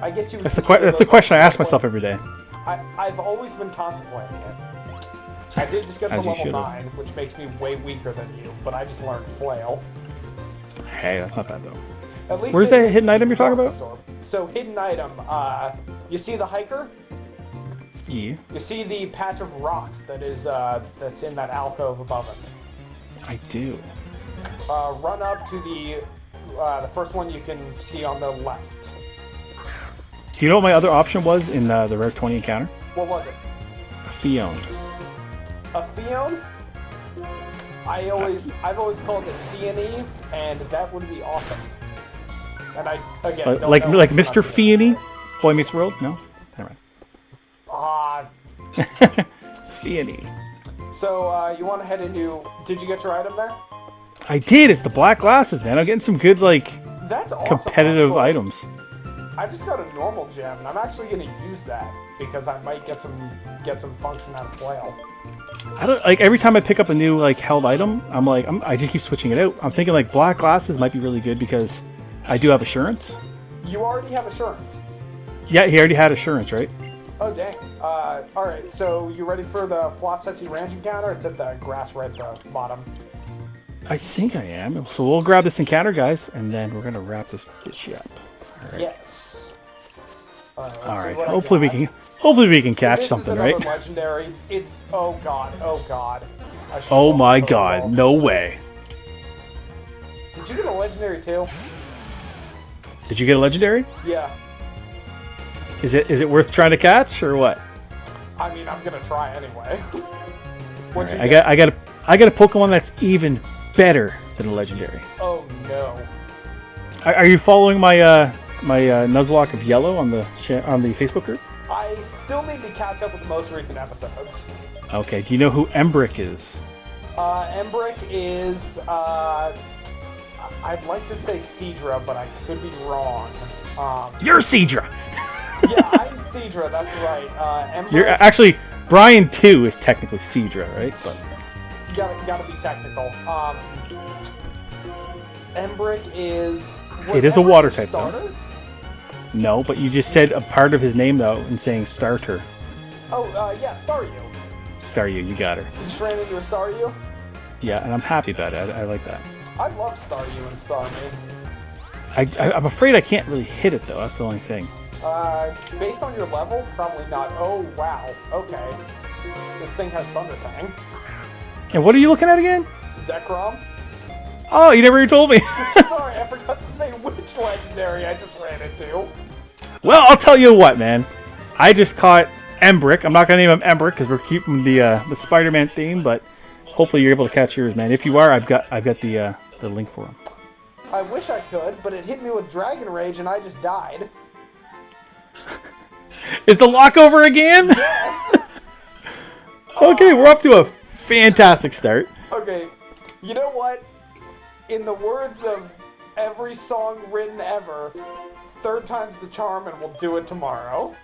I guess you would That's the question I ask myself every day. I've always been contemplating it. I did just get to As you level should've. 9, which makes me way weaker than you, but I just learned Flail. Hey, that's not bad, though. At least Where's it that is hidden item you're talking about? absorb. So, hidden item, you see the hiker? Yeah. You see the patch of rocks that is, that's in that alcove above it. I do. Run up to the first one you can see on the left. Do you know what my other option was in the Rare 20 encounter? What was it? A Fion. A Fion? I've always called it Fiony, and that would be awesome. And I, again, don't Like know Mr. about Fiony? Boy Meets World? No? Never mind. Ah, Fiony. so, you want to head into... Did you get your item there? I did! It's the black glasses, man. I'm getting some good, like, That's awesome. competitive actually. items. I just got a normal gem, and I'm actually going to use that because I might get some function out of Flail. I don't like every time I pick up a new like held item, I just keep switching it out. I'm thinking like black glasses might be really good because I do have assurance. You already have assurance. Yeah, he already had assurance, right? Oh, dang. All right, so you ready for the Flossessy Ranch encounter? It's at the grass right at the bottom. I think I am. So we'll grab this encounter, guys, and then we're gonna wrap this bitch up. Yes. All right. All right. Hopefully we can catch something, This right? is another legendary. It's oh god. I should Oh roll my the god, Pokeballs. no way. Did you get a legendary too? Did you get a legendary? Yeah. Is it worth trying to catch or what? I mean, I'm gonna try anyway. All What'd right, you get? I got a Pokemon that's even better than a legendary. Oh no. Are you following my my Nuzlocke of Yellow on the Facebook group? I still need to catch up with the most recent episodes. Okay. Do you know who Embrick is? Embrick is, I'd like to say Seadra, but I could be wrong. You're Seadra. Yeah, I'm Seadra, that's right. Embrick, You're actually Brian too is technically Seadra, right? But gotta be technical. Embrick is... It is a Embrick water your type, though. starter? no, but you just said a part of his name though in saying starter. Oh, yeah, Staryu. Staryu, you got her. You just ran into a Staryu? Yeah, and I'm happy about it. I like that. I love Staryu and Starmie. I'm afraid I can't really hit it though. That's the only thing. Based on your level, probably not. Oh, wow. Okay. This thing has Thunder Fang. And what are you looking at again? Zekrom? Oh, you never even told me. Sorry, I forgot to say which legendary I just ran into. Well, I'll tell you what, man. I just caught Embrick. I'm not gonna name him Embrick because we're keeping the Spider-Man theme, but hopefully you're able to catch yours, man. If you are, I've got the link for him. I wish I could, but it hit me with DragonRage and I just died. Is the lock over again? Okay, we're off to a fantastic start. Okay, you know what? In the words of every song written ever, third time's the charm and we'll do it tomorrow.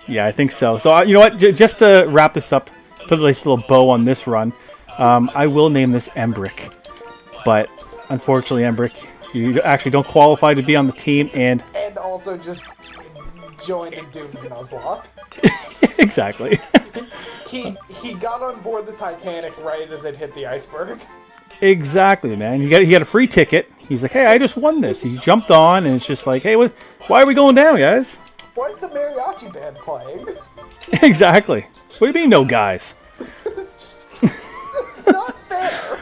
Yeah, I think so. So you know what? Just to wrap this up, put a nice little bow on this run. I will name this Embrick, but unfortunately, Embrick, you actually don't qualify to be on the team, and Also just joined in Doomed Nuzlocke. exactly. He got on board the Titanic right as it hit the iceberg. Exactly, man. He got a free ticket. He's like, hey, I just won this. He jumped on, and it's just like, hey, why are we going down, guys? Why is the mariachi band playing? Exactly. What do you mean, no guys? Not fair.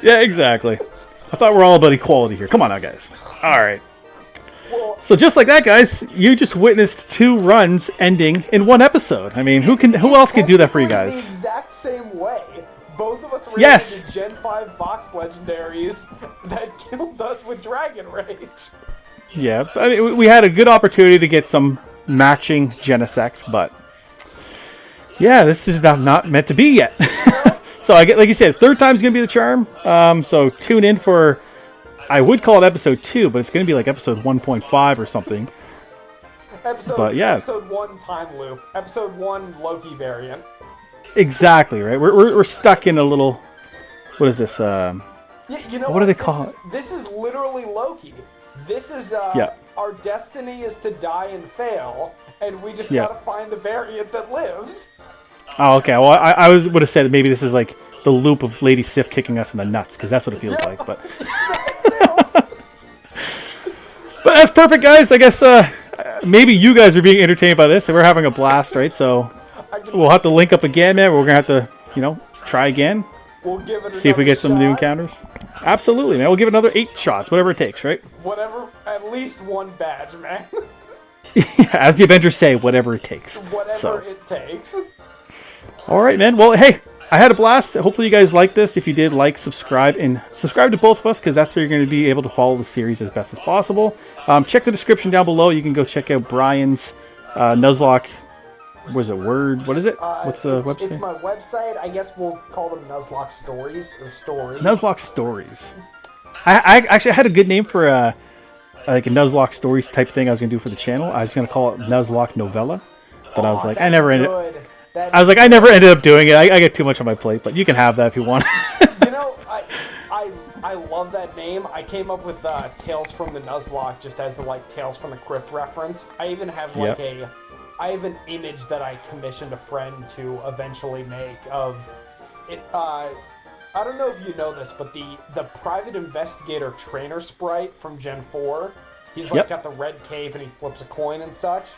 Yeah, exactly. I thought we're all about equality here. Come on now, guys. All right. Well, So just like that, guys, you just witnessed 2 runs ending in 1 episode. I mean, who else can do that for you technically guys? The exact same way, Both of us ran Yes! into Gen 5 box legendaries that killed us with DragonRage. Yeah, I mean, we had a good opportunity to get some matching Genesect, but yeah, this is not meant to be yet. So I get, like you said, third time's gonna be the charm. So tune in for, I would call it episode 2, but it's gonna be like episode 1.5 or something. Episode 1 time loop. Episode 1 Loki variant. Exactly right. We're stuck in a little. What is this? Yeah, you know what do they call it? This is literally Loki. This is our destiny is to die and fail, and we just gotta find the variant that lives. Oh, okay. Well, I would have said maybe this is like the loop of Lady Sif kicking us in the nuts, because that's what it feels like. But but that's perfect, guys. I guess maybe you guys are being entertained by this, and we're having a blast, right? So we'll have to link up again, man. We're gonna have to, try again. We'll give it. See if we get some new encounters. Absolutely, man. We'll give it another 8 shots, whatever it takes, right? Whatever, at least 1 badge, man. As the Avengers say, whatever it takes. Whatever it takes. All right, man. Well, hey, I had a blast. Hopefully you guys liked this. If you did, like, subscribe, and subscribe to both of us, because that's where you're going to be able to follow the series as best as possible. Check the description down below. You can go check out Brian's Nuzlocke. What is it? What is it? What's the website? It's my website. I guess we'll call them Nuzlocke Stories or Stories. Nuzlocke Stories. I actually had a good name for like a Nuzlocke Stories type thing I was going to do for the channel. I was going to call it Nuzlocke Novella, but I was like, I never ended up doing it. I get too much on my plate, but you can have that if you want. I love that name. I came up with Tales from the Nuzlocke just as a Tales from the Crypt reference. I even have I have an image that I commissioned a friend to eventually make of it. I don't know if you know this, but the private investigator trainer sprite from Gen 4, he's got the red cape and he flips a coin and such.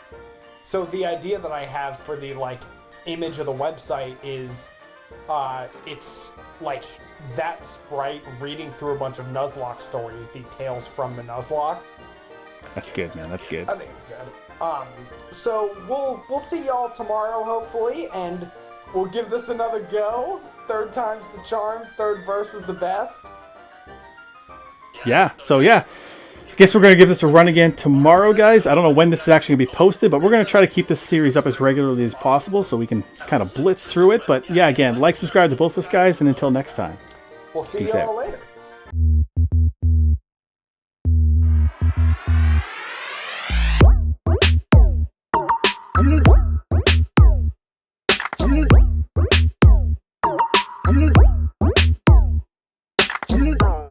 So the idea that I have for the image of the website is it's that sprite reading through a bunch of Nuzlocke stories, the Tales from the Nuzlocke. That's good, man. That's good. I think it's good. So we'll see y'all tomorrow, hopefully, and we'll give this another go. 3rd time's the charm. 3rd verse is the best. Yeah. So yeah, guess we're gonna give this a run again tomorrow, guys. I don't know when this is actually gonna be posted, but we're gonna try to keep this series up as regularly as possible so we can kind of blitz through it. But yeah, again, subscribe to both of us, guys, and until next time. We'll see y'all later.